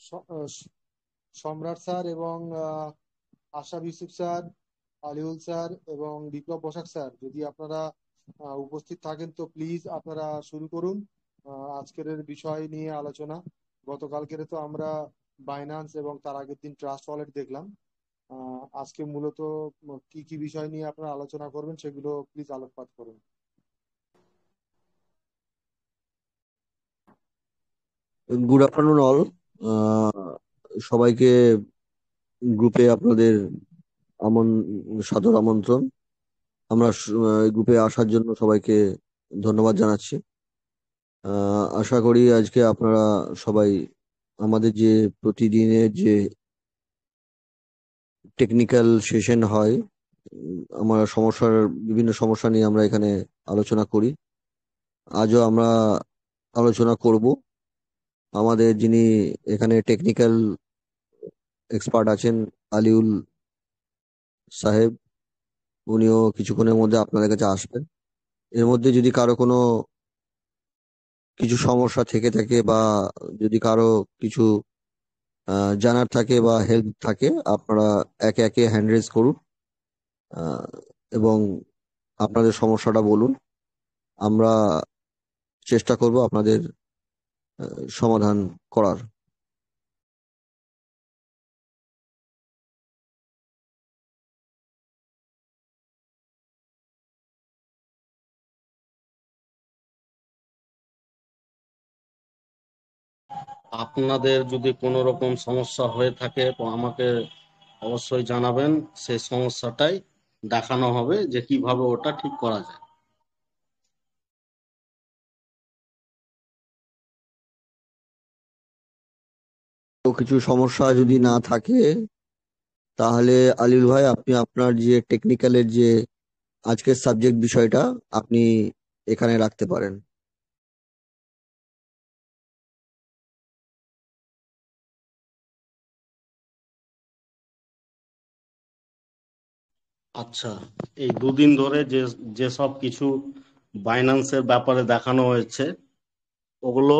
স- আহ, সম্রাট স্যার এবং আশাব Yusuf sir, আলিউল sir এবং বিপ্লব বসাক স্যার, যদি আপনারা উপস্থিত থাকেন তো প্লিজ আপনারা শুরু করুন আজকের বিষয় নিয়ে আলোচনা। গতকালকের তো আমরা বাইন্যান্স এবং তার আগের দিন ট্রাস্ট ওয়ালেট দেখলাম। আজকে মূলত কি কি বিষয় নিয়ে আপনারা আলোচনা করবেন সেগুলো প্লিজ আলোকপাত করুন। Good afternoon all. সবাইকে গ্রুপে আপনাদের আমন সাদর আমন্ত্রণ। আমরা গ্রুপে আসার জন্য সবাইকে ধন্যবাদ জানাচ্ছি। আশা করি আজকে আপনারা সবাই আমাদের যে প্রতিদিনের যে টেকনিক্যাল সেশন হয়, আমরা বিভিন্ন সমস্যা নিয়ে আমরা এখানে আলোচনা করি। আজও আমরা আলোচনা করব। আমাদের যিনি এখানে টেকনিক্যাল এক্সপার্ট আছেন, আলিউল সাহেব, উনিও কিছুক্ষণের মধ্যে আপনাদের কাছে আসবেন। এর মধ্যে যদি কারো কোনো কিছু সমস্যা থেকে থাকে বা যদি কারো কিছু জানার থাকে বা হেল্প থাকে, আপনারা একে একে হ্যান্ড রেজ করুন আহ, এবং আপনাদের সমস্যাটা বলুন। আমরা চেষ্টা করব আপনাদের সমাধান করার। আপনাদের যদি কোনো রকম সমস্যা হয়ে থাকে তো আমাকে অবশ্যই জানাবেন। সেই সমস্যাটাই দেখানো হবে যে কিভাবে ওটা ঠিক করা যায়। তো কিছু সমস্যা যদি না থাকে, তাহলে আলিল ভাই, আপনি আপনার যে টেকনিক্যালের যে আজকের সাবজেক্ট বিষয়টা আপনি এখানে রাখতে পারেন। আচ্ছা, এই দুদিন ধরে যেসব কিছু বাইন্যান্সের ব্যাপারে দেখানো হয়েছে ওগুলো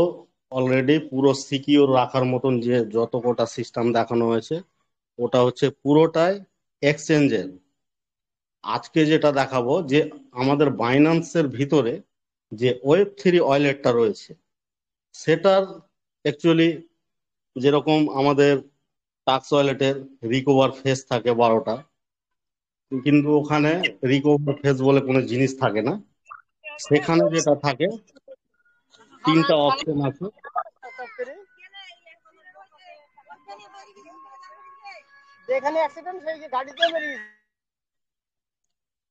অলরেডি পুরো সিকিউর রাখার মতন যে যত কোটা সিস্টেম দেখানো হয়েছে ওটা হচ্ছে পুরোটাই এক্সচেঞ্জের। আজকে যেটা দেখাবো যে আমাদের বাইন্যান্সের ভিতরে যে ওয়েব 3 ওয়ালেটটা রয়েছে সেটার অ্যাকচুয়ালি যেরকম আমাদের টাক্স ওয়ালেটের রিকভার ফেস থাকে 12টা, কিন্তু ওখানে রিকভার ফেস বলে কোনো জিনিস থাকে না। সেখানে যেটা থাকে 3টা অপশন আছে।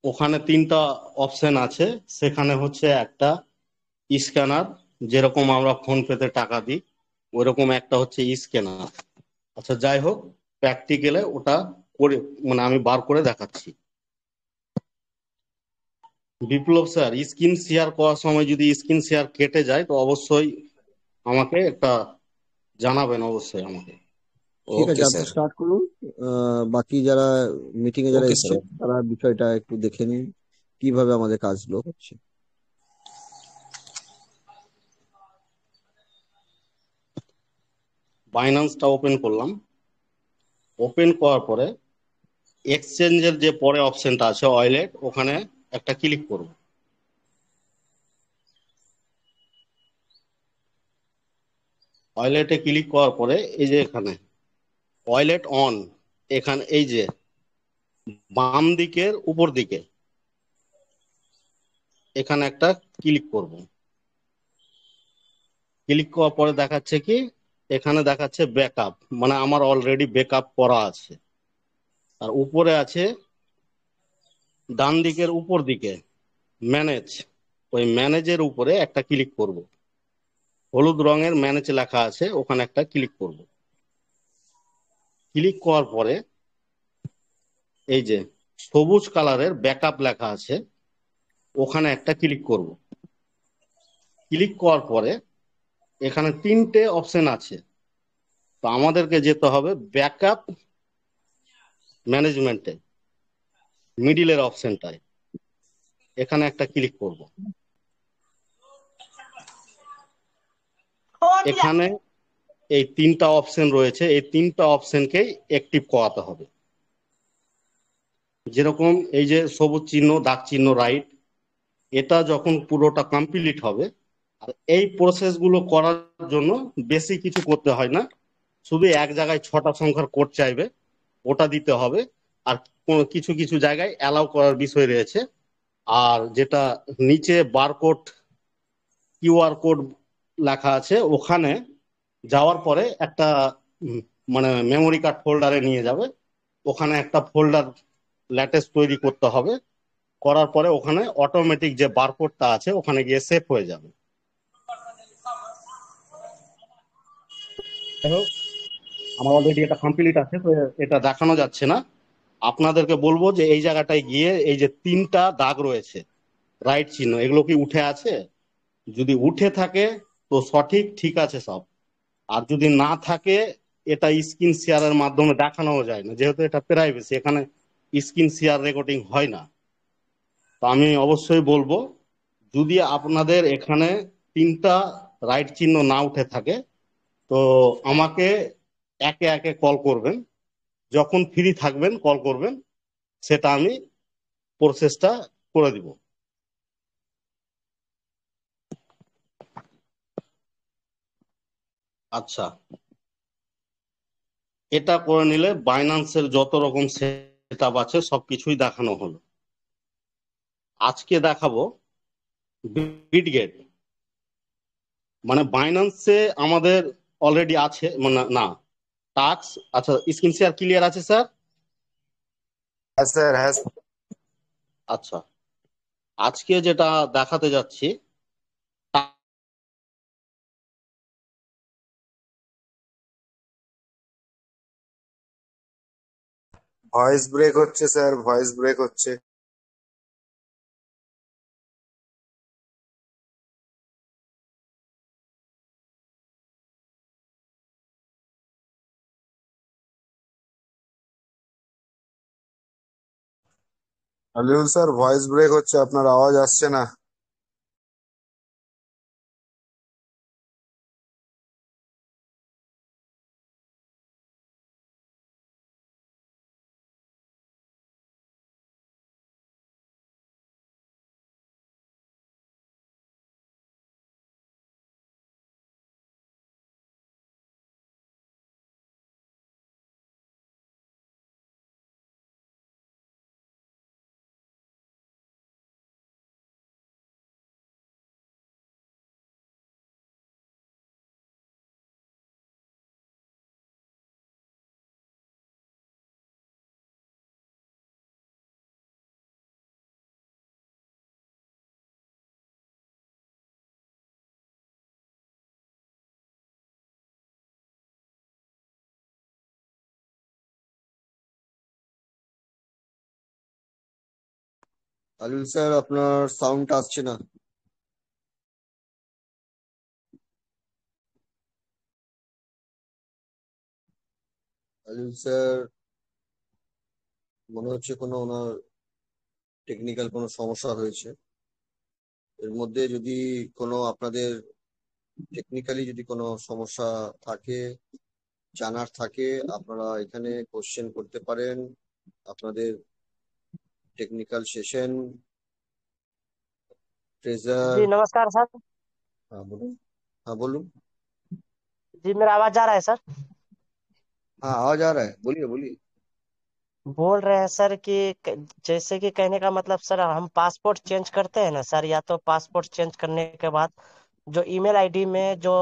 ওখানে 3টা অপশন আছে। সেখানে হচ্ছে একটা স্ক্যানার, যেরকম আমরা ফোন পেতে টাকা দিই ওইরকম একটা হচ্ছে স্ক্যানার। আচ্ছা যাই হোক, প্র্যাকটিক্যালে ওটা করে মানে আমি বার করে দেখাচ্ছি। বিপ্লব স্যার, স্ক্রিন শেয়ার করার সময় যদি স্ক্রিন শেয়ার কেটে যায় তো অবশ্যই আমাকে একটা জানাবেন, অবশ্যই আমাকে। ঠিক আছে, ওকে আপনি স্যার। স্টার্ট করুন। বাকি যারা মিটিং এ যারা ওকে স্যার। এসছেন তারা বিষয়টা একটু দেখে নিন কিভাবে আমাদের কাজগুলো হচ্ছে। বাইন্যান্সটা ওপেন করলাম। ওপেন করার পরে এক্সচেঞ্জের যে পরে অপশনটা আছে ওয়ালেট, ওখানে একটা ক্লিক করব। ওয়ালেটে ক্লিক করার পরে এই যে এখানে ওয়ালেট অন, এখানে এই যে বাম দিকের উপর দিকে এখানে একটা ক্লিক করব। ক্লিক করার পরে দেখাচ্ছে কি, এখানে দেখাচ্ছে ব্যাকআপ, মানে আমার অলরেডি ব্যাকআপ করা আছে। আর উপরে আছে ডান দিকের উপর দিকে ম্যানেজ, ওই ম্যানেজের উপরে একটা ক্লিক করব। হলুদ রঙের ম্যানেজ লেখা আছে, ওখানে একটা ক্লিক করব। ক্লিক করার পরে এই যে সবুজ কালারের ব্যাকআপ লেখা আছে, ওখানে একটা ক্লিক করব। ক্লিক করার পরে এখানে 3টে অপশন আছে। তো আমাদেরকে যেতে হবে ব্যাকআপ ম্যানেজমেন্টে, মিডিলের অপশনটায় এখানে একটা ক্লিক করব। এখানে এই তিনটা অপশন রয়েছে, এই তিনটা অপশনকেই অ্যাক্টিভ করাতে হবে। যেরকম এই যে সবুজ চিহ্ন, দাগ চিহ্ন, রাইট, এটা যখন পুরোটা কমপ্লিট হবে, আর এই প্রসেসগুলো করার জন্য বেশি কিছু করতে হয় না, শুধু এক জায়গায় 6টা সংখ্যার কোড চাইবে, ওটা দিতে হবে। আর কিছু কিছু জায়গায় অ্যালাউ করার বিষয় রয়েছে। আর যেটা নিচে বারকোড, কিউআর কোড লেখা আছে, ওখানে যাওয়ার পরে একটা মানে মেমোরি কার্ড ফোল্ডারে নিয়ে যাবে, ওখানে একটা ফোল্ডার ল্যাটেস্ট তৈরি করতে হবে, করার পরে ওখানে অটোমেটিক যে বারকোডটা আছে ওখানে গিয়ে সেভ হয়ে যাবে। যাই হোক, আমার অলরেডি এটা কমপ্লিট আছে, তো এটা দেখানো যাচ্ছে না। আপনাদেরকে বলবো যে এই জায়গাটায় গিয়ে এই যে তিনটা দাগ রয়েছে, রাইট চিহ্ন, এগুলো কি উঠে আছে? যদি উঠে থাকে তো সঠিক, ঠিক আছে সব। আর যদি না থাকে, এটা স্ক্রিন শেয়ারের মাধ্যমে দেখানো যায় না, যেহেতু এটা প্রাইভেসি, এখানে স্ক্রিন শেয়ার রেকর্ডিং হয় না। তো আমি অবশ্যই বলবো, যদি আপনাদের এখানে তিনটা রাইট চিহ্ন না উঠে থাকে, তো আমাকে একে একে কল করবেন, যখন ফ্রি থাকবেন কল করবেন, সেটা আমি প্রসেসটা করে দিব। আচ্ছা, এটা করে নিলে বাইন্যান্সের যত রকম সেট আপ আছে সবকিছুই দেখানো হলো। আজকে দেখাবো বিটগেট। মানে বাইন্যান্সে আমাদের অলরেডি আছে, মানে না, টাস্ক। আচ্ছা, স্ক্রিন শেয়ার ক্লিয়ার আছে স্যার? হ্যাঁ স্যার, হ্যাঁ। আচ্ছা, আজকে যেটা দেখাতে যাচ্ছি, ভয়েস ব্রেক হচ্ছে স্যার, ভয়েস ব্রেক হচ্ছে। আলিউল স্যার, ভয়েস ব্রেক হচ্ছে, আপনার আওয়াজ আসছে না। আলিল স্যার, আপনার সাউন্ডটা আসছে না। আলিল স্যার, মনে হচ্ছে কোনো ওনার টেকনিক্যাল কোনো সমস্যা হয়েছে। এর মধ্যে যদি কোনো আপনাদের টেকনিক্যালি যদি কোনো সমস্যা থাকে, জানার থাকে, আপনারা এখানে কোশ্চেন করতে পারেন। আপনাদের টেকনিক্যাল সেশন ট্রেজার। जी नमस्कार सर। हाँ बोलूँ। हाँ बोलूँ। जी मेरा आवाज जा रहा है सर? हाँ, आवाज आ रहा है, बोलिए बोलिए। बोल रहे हैं सर कि जैसे कि कहने का मतलब सर, हम पासपोर्ट चेंज करते हैं ना सर, या तो पासपोर्ट चेंज करने के बाद जो ईमेल आईडी में जो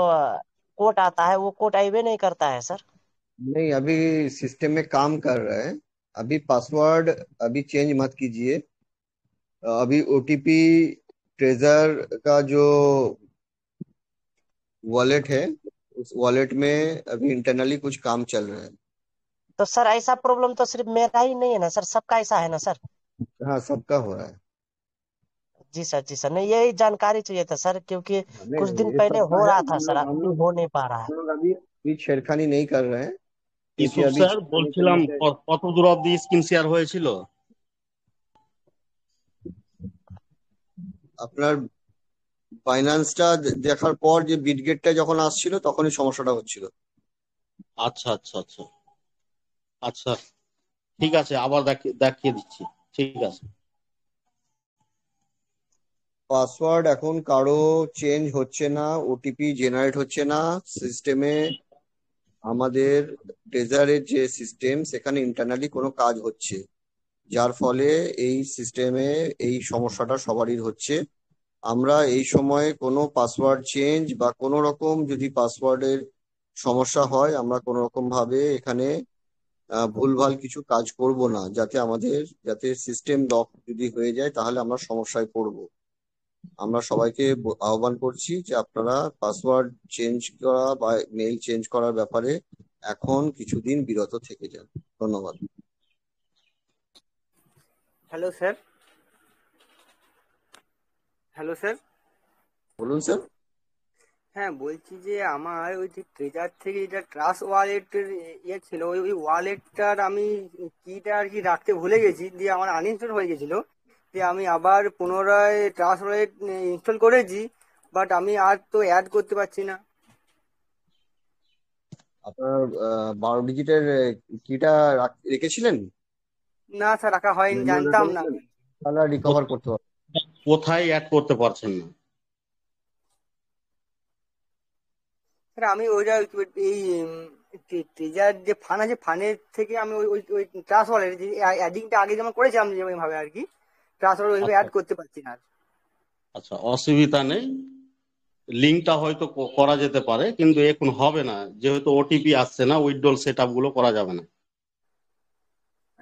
कोड आता है वो कोड आईवे नहीं करता है सर। नहीं, अभी सिस्टम में काम कर रहा है। अभी पासवर्ड अभी चेंज मत कीजिए। अभी ओटीपी ट्रेजर का जो वॉलेट है, उस वॉलेट में अभी इंटरनली कुछ काम चल रहा है। तो सर ऐसा प्रॉब्लम तो सिर्फ मेरा ही नहीं है ना सर, सबका ऐसा है ना सर? हाँ, सबका हो रहा है। जी सर, जी सर, नहीं यही जानकारी चाहिए था सर, क्योंकि हाँ, नहीं कुछ दिन नहीं, ये पहले सबका हो है। रहा था हम सर, लोग हम अभी लोग हो नहीं पा रहा है। हम लोग अभी अभी छेड़खानी नहीं कर रहे हैं, क्योंकि ইসুফ अभी স্যার, छेड़खानी বলছিলাম करने से কত দূর অব্দি স্ক্রিন শেয়ার হয়েছিল? আপনার বাইন্যান্সটা দেখার পর যে বিটগেটটা যখন আসছিল তখনই সমস্যাটা হচ্ছিল। আচ্ছা আচ্ছা আচ্ছা আচ্ছা, ঠিক আছে, আবার দেখিয়ে দিচ্ছি। ঠিক আছে। পাসওয়ার্ড এখন কারো চেঞ্জ হচ্ছে না, ওটিপি জেনারেট হচ্ছে না সিস্টেমে। আমাদের ট্রেজারের যে সিস্টেম, সেখানে ইন্টারনালি কোনো কাজ হচ্ছে, যার ফলে এই সিস্টেমে এই সমস্যাটা সবারই হচ্ছে। আমরা এই সময়ে কোনো পাসওয়ার্ড চেঞ্জ বা কোনো রকম যদি পাসওয়ার্ডের সমস্যা হয়, আমরা কোনো রকম ভাবে এখানে ভুলভাল কিছু কাজ করব না, যাতে সিস্টেম লক যদি হয়ে যায় তাহলে আমরা সমস্যায় পড়ব। আমরা সবাইকে আহ্বান করছি যে আপনারা পাসওয়ার্ড চেঞ্জ করা বা মেইল চেঞ্জ করার ব্যাপারে এখন কিছুদিন বিরত থেকে যান। ধন্যবাদ। Hello sir. Hello sir. বলুন স্যার। হ্যাঁ, বলছি যে আমার ওই যে ট্রেজার থেকে যেটা ট্রাস্ট ওয়ালেটের ইয়ে ছিল, ওই ওয়ালেটটার আমি কিটা আর কি রাখতে ভুলে গেছি, দিয়ে আমার আনইনস্টল হয়ে গেছিল। দিয়ে আমি আবার পুনরায় ট্রাস্ট ওয়ালেট ইনস্টল করেছি, বাট আমি আর তো অ্যাড করতে পারছি না। আপনার 12 ডিজিটের কিটা রেখেছিলেন? না স্যার, রাখা হয়নি, ম্যানুয়াল জানতাম না রেখেছিলেন? আমি। তাহলে রিকভার করতে হবে। কোথায় অ্যাড করতে পারছেন না? স্যার আমি ওইটা এই ট্রেজার যে ফান আছে, ফানের থেকে আমি ওই ওই ওই ট্রাস্ট ওয়ালেট যে অ্যাডিংটা আগে যেমন করেছিলাম যেমন ভাবে আর কি, ট্রাস্ট ওয়ালেট ওইভাবে আচ্ছা অ্যাড করতে পারছি না আর। আচ্ছা, অসুবিধা নেই। লিঙ্কটা হয়তো করা যেতে পারে, কিন্তু এখন হবে না, যেহেতু ওটিপি আসছে না, উইথড্রল সেট আপ গুলো করা যাবে না।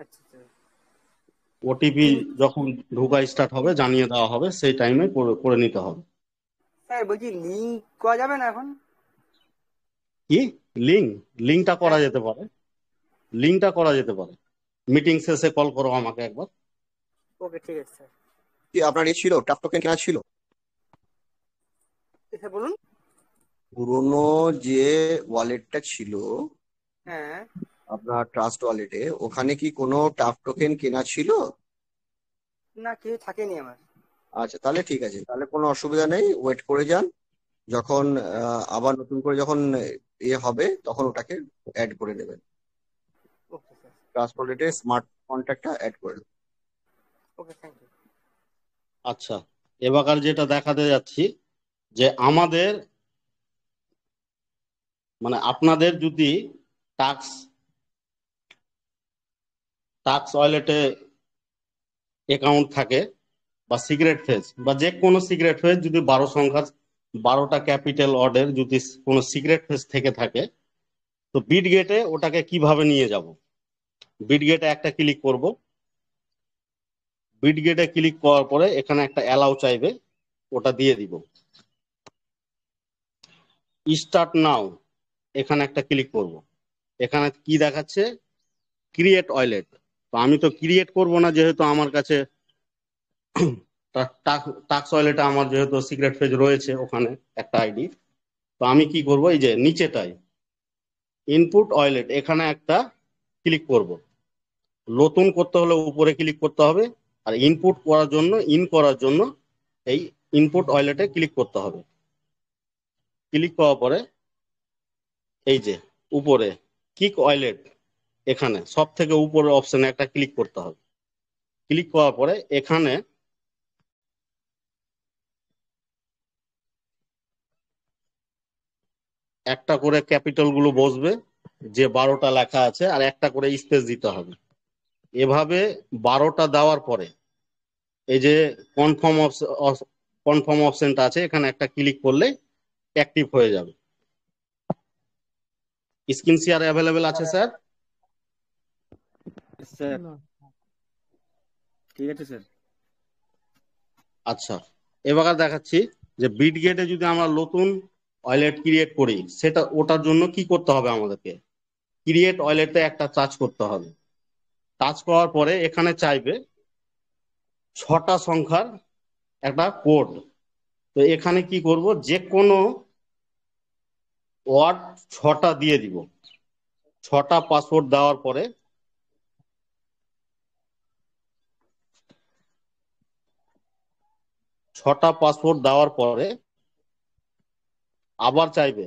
আচ্ছা স্যার। ওটিপি লিঙ্ক, যখন ঢোকা স্টার্ট হবে জানিয়ে দেওয়া হবে, সেই টাইমে করে নিতে হবে। স্যার বলছি লিঙ্ক করা যাবে না এখন? কি? লিঙ্কটা করা হ্যাঁ। যেতে পারে, লিঙ্কটা করা যেতে পারে। মিটিং শেষে কল করো আমাকে একবার। ওকে, ঠিক আছে স্যার। কি আপনার ছিল টাফ টোকেন কেনা ছিল? স্যার বলুন। পুরোনো যে ওয়ালেটটা ছিল হ্যাঁ। আপনার ট্রাস্ট ওয়ালেটে, ওখানে কি কোনো টাফ টোকেন কেনা ছিল? না, কিছু থাকেনি আমার। আচ্ছা, তাহলে ঠিক আছে, তাহলে কোনো অসুবিধা নেই, ওয়েট করে যান। যখন আবার নতুন করে যখন ইয়ে হবে তখন ওটাকে অ্যাড করে দেবেন। Okay sir. ট্রাস্ট ওয়ালেটে স্মার্ট কন্ট্যাক্টটা অ্যাড করে দেবেন। ওকে, থ্যাংক ইউ। আচ্ছা, এবার যেটা দেখাতে যাচ্ছি, যে আমাদের মানে আপনাদের যদি টাক্স টাক্স ওয়ালেটে অ্যাকাউন্ট থাকে, বা সিক্রেট ফেজ, বা যে কোনো সিক্রেট ফেজ যদি 12 সংখ্যার 12টা ক্যাপিটাল ওয়ার্ডের যদি কোনো সিক্রেট ফেজ থেকে থাকে, তো বিট গেটে ওটাকে কিভাবে নিয়ে যাব? বিট গেটে একটা ক্লিক করব। বিট গেটে ক্লিক করার পরে এখানে একটা অ্যালাউ চাইবে, ওটা দিয়ে দিব। স্টার্ট নাও, এখানে একটা ক্লিক করব। এখানে কি দেখাচ্ছে? Create wallet. তো আমি তো ক্রিয়েট করব না, যেহেতু আমার কাছে টাক্স ওয়ালেটে আমার যেহেতু সিক্রেট পেজ রয়েছে ওখানে একটা আইডি। তো আমি কি করব, এই যে নিচেটায় ইনপুট ওয়ালেট, এখানে একটা ক্লিক করব। নতুন করতে হলে উপরে ক্লিক করতে হবে, আর ইনপুট করার জন্য এই ইনপুট ওয়ালেটে ক্লিক করতে হবে। ক্লিক করার পরে এই যে উপরে কিক ওয়ালেট, এখানে সব থেকে উপরের অপশনে একটা ক্লিক করতে হবে। ক্লিক করার পরে এখানে একটা করে ক্যাপিটাল গুলো বসবে, যে 12টা লেখা আছে, আর একটা করে স্পেস দিতে হবে। এভাবে 12টা দেওয়ার পরে এই যে কনফার্ম অপশনটা আছে, এখানে একটা ক্লিক করলে অ্যাক্টিভ হয়ে যাবে। স্ক্রিন শেয়ার অ্যাভেলেবেল আছে স্যার? স্যার ঠিক আছে স্যার। আচ্ছা, এবার দেখাচ্ছি যে বিট গেটে যদি আমরা নতুন ওয়ালেট ক্রিয়েট করি, ওটার জন্য কি করতে হবে? আমাদেরকে ক্রিয়েট ওয়ালেটে একটা টাচ করতে হবে। টাচ করার পরে এখানে চাইবে 6টা সংখ্যার একটা কোড। তো এখানে কি করব, যে কোনো ওয়ার্ড 6টা দিয়ে দিব। 6টা পাসওয়ার্ড দেওয়ার পরে 6টা পাসওয়ার্ড দেওয়ার পরে আবার চাইবে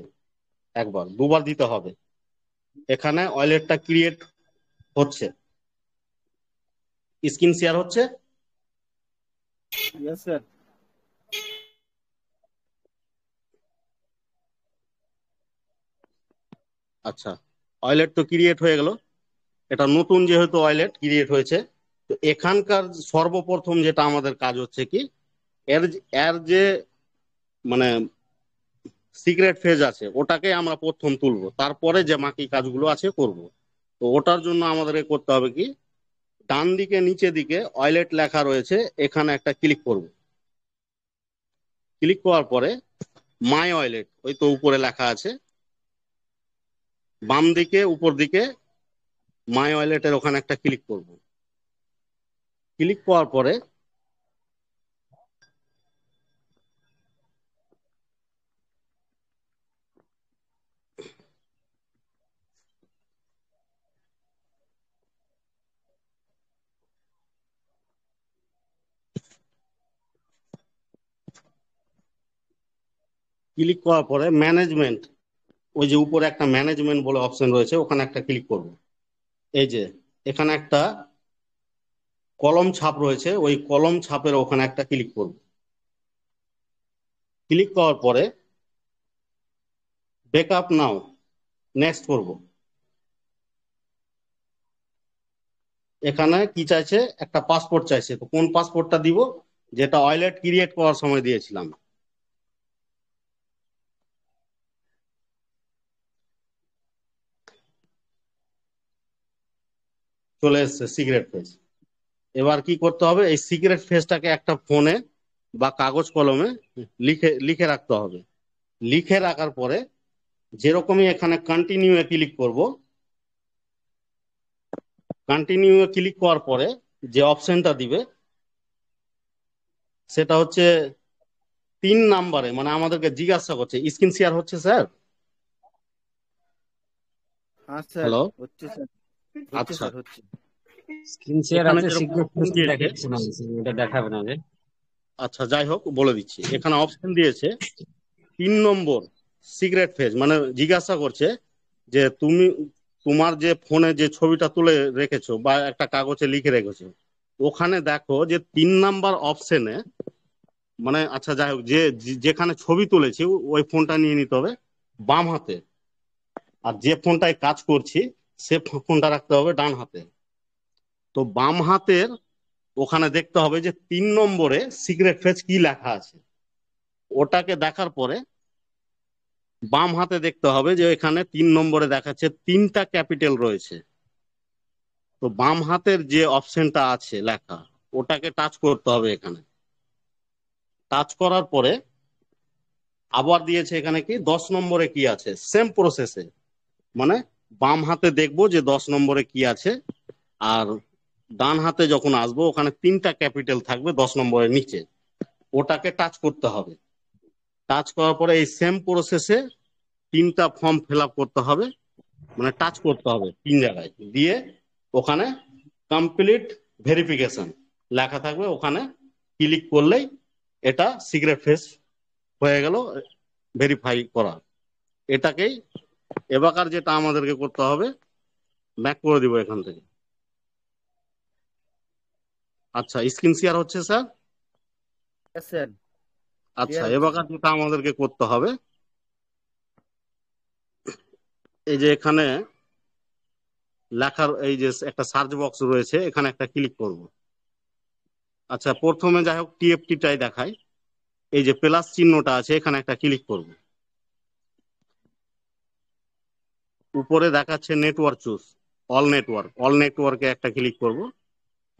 একবার, দুবার দিতে হবে। এখানে ওয়ালেটটা ক্রিয়েট হচ্ছে, স্ক্রিন শেয়ার হচ্ছে। Yes sir. আচ্ছা, ওয়ালেট তো ক্রিয়েট হয়ে গেল। এটা নতুন যেহেতু ওয়ালেট ক্রিয়েট হয়েছে, তো এখানকার সর্বপ্রথম যেটা আমাদের কাজ হচ্ছে কি, এর এর যে মানে সিক্রেট ফেজ আছে ওটাকে আমরা প্রথম তুলবো, তারপরে যে বাকি কাজগুলো আছে করব। তো ওটার জন্য আমাদেরকে করতে হবে কি, ডান দিকে নিচে দিকে ওয়ালেট লেখা রয়েছে, এখানে একটা ক্লিক করব। ক্লিক করার পরে মাই ওয়ালেট ওই তো উপরে লেখা আছে, বাম দিকে উপর দিকে মাই ওয়ালেটের ওখানে একটা ক্লিক করব। ক্লিক করার পরে ক্লিক করার পরে ম্যানেজমেন্ট, ওই যে উপরে একটা ম্যানেজমেন্ট বলে অপশন রয়েছে, ওখানে একটা ক্লিক করব। এই যে এখানে একটা কলম ছাপ রয়েছে, ওই কলম ছাপের ওখানে একটা ক্লিক করব। ক্লিক করার পরে ব্যাকআপ নাও, নেক্সট করব। এখানে কি চাইছে, একটা পাসপোর্ট চাইছে, তো কোন পাসপোর্টটা দিব, যেটা ওয়ালেট ক্রিয়েট করার সময় দিয়েছিলাম। চলে এসছে সিক্রেট ফেজ। এবার কি করতে হবে, এই সিক্রেট ফেজটাকে একটা ফোনে বা কাগজ কলমে লিখে লিখে রাখতে হবে। লিখে রাখার পরে যেরকমই এখানে কন্টিনিউ এ ক্লিক করব, কন্টিনিউ এ ক্লিক করার পরে যে অপশনটা দিবে সেটা হচ্ছে 3 নাম্বারে, মানে আমাদেরকে জিজ্ঞাসা করছে স্ক্রিন শেয়ার হচ্ছে স্যার। হ্যাঁ স্যার, হ্যালো, হচ্ছে স্যার, হচ্ছে আচ্ছা, স্যার, হচ্ছে। স্ক্রিন শেয়ার এখানে আছে, যেরকম সিক্রেট অপশন দিয়েছে, দেখাচ্ছে না, এটা দেখাবে না যে। আচ্ছা যাই হোক বলে দিচ্ছি, এখানে অপশন দিয়েছে 3 নম্বর সিক্রেট ফেজ, মানে জিজ্ঞাসা করছে যে তুমি তোমার যে ফোনে যে ছবিটা তুলে রেখেছো বা একটা কাগজে লিখে রেখেছো, ওখানে দেখো যে 3 নাম্বার অপশনে, মানে আচ্ছা যাই হোক, যেখানে ছবি তুলেছি ওই ফোনটা নিয়ে নিতে হবে বাম হাতে, আর যে ফোনটায় কাজ করছি সে ফোনটা রাখতে হবে ডান হাতে। তো বাম হাতের ওখানে দেখতে হবে যে 3 নম্বরে সিক্রেট ফেজ কি লেখা আছে, ওটাকে দেখার পরে বাম হাতে দেখতে হবে যে এখানে 3 নম্বরে দেখাচ্ছে 3টা ক্যাপিটাল রয়েছে। তো বাম হাতের যে অপশনটা আছে লেখা, ওটাকে টাচ করতে হবে এখানে। টাচ করার পরে আবার দিয়েছে এখানে কি 10 নম্বরে কি আছে, সেম প্রসেসে, মানে বাম হাতে দেখবো যে 10 নম্বরে কি আছে, আর ডান হাতে যখন আসবো ওখানে 3টা ক্যাপিটাল থাকবে 10 নম্বরের নিচে, ওটাকে টাচ করতে হবে। টাচ করার পরে এই সেম প্রসেসে 3টা ফর্ম ফিল আপ করতে হবে, মানে টাচ করতে হবে 3 জায়গায় দিয়ে, ওখানে কমপ্লিট ভেরিফিকেশন লেখা থাকবে, ওখানে ক্লিক করলেই এটা সিক্রেট ফেস হয়ে গেল, ভেরিফাই করা। এটাকেই এবাকার যেটা আমাদেরকে করতে হবে, ব্যাক করে দিব এখান থেকে। আচ্ছা, স্ক্রিন শেয়ার হচ্ছে স্যার। ইয়েস স্যার, আচ্ছা, ক্লিয়ার হচ্ছে এবাকার স্যার। যেটা আমাদেরকে করতে হবে, এই যে এখানে লেখার এই যে একটা সার্চ বক্স রয়েছে, এখানে একটা ক্লিক করব। আচ্ছা, প্রথমে যাই হোক টিএফটিটাই দেখাই, এই যে প্লাস চিহ্নটা আছে এখানে একটা ক্লিক করব। উপরে দেখাচ্ছে নেটওয়ার্ক চুজ, অল নেটওয়ার্কে একটা ক্লিক করব।